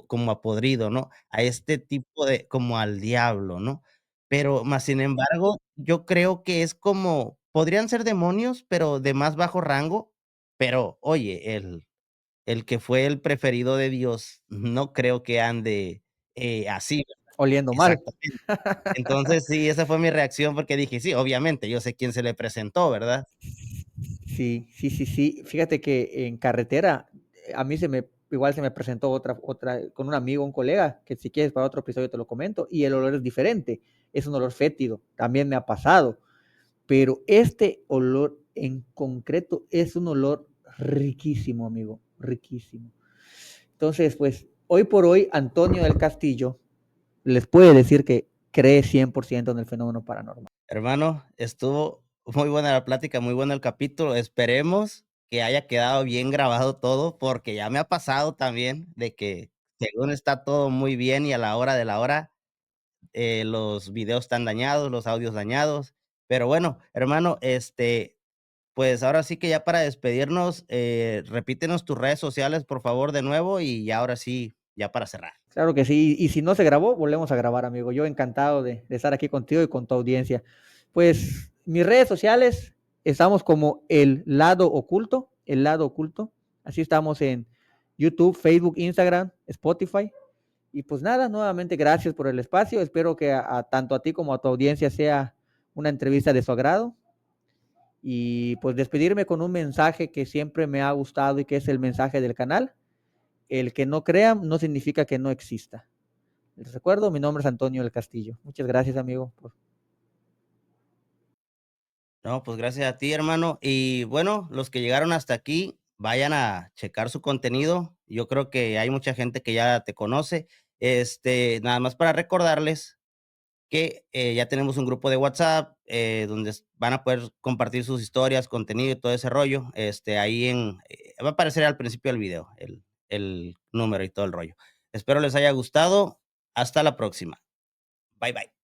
Speaker 2: como a podrido, ¿no? A este tipo de como al diablo, ¿no? Pero más sin embargo, yo creo que es como podrían ser demonios, pero de más bajo rango, pero oye, el que fue el preferido de Dios, no creo que ande, así.
Speaker 1: Oliendo mal.
Speaker 2: exactamente. Entonces, sí, esa fue mi reacción, porque dije: "Sí, obviamente, yo sé quién se le presentó", ¿verdad?
Speaker 1: Sí, sí, sí, sí. Fíjate que en carretera, a mí igual se me presentó otra con un amigo, un colega, que si quieres para otro episodio te lo comento, y el olor es diferente, es un olor fétido, también me ha pasado, pero este olor en concreto es un olor riquísimo, amigo, riquísimo. Entonces, pues, hoy por hoy, Antonio del Castillo les puede decir que cree 100% en el fenómeno paranormal.
Speaker 2: Hermano, estuvo muy buena la plática, muy bueno el capítulo. Esperemos que haya quedado bien grabado todo, porque ya me ha pasado también de que según está todo muy bien y a la hora de la hora, los videos están dañados, los audios dañados. Pero bueno, hermano, pues ahora sí que ya para despedirnos, repítenos tus redes sociales, por favor, de nuevo, y ya ahora sí, ya para cerrar.
Speaker 1: Claro que sí, y si no se grabó, volvemos a grabar, amigo. Yo encantado de estar aquí contigo y con tu audiencia. Pues mis redes sociales, estamos como El Lado Oculto. Así estamos en YouTube, Facebook, Instagram, Spotify. Y pues nada, nuevamente gracias por el espacio. Espero que tanto a ti como a tu audiencia sea una entrevista de su agrado. Y pues despedirme con un mensaje que siempre me ha gustado y que es el mensaje del canal. El que no crea no significa que no exista. Les recuerdo, mi nombre es Antonio del Castillo. Muchas gracias, amigo.
Speaker 2: No, pues gracias a ti, hermano. Y bueno, los que llegaron hasta aquí, vayan a checar su contenido. Yo creo que hay mucha gente que ya te conoce. Nada más para recordarles que ya tenemos un grupo de WhatsApp donde van a poder compartir sus historias, contenido y todo ese rollo. Ahí va a aparecer al principio del video el número y todo el rollo. Espero les haya gustado. Hasta la próxima. Bye bye.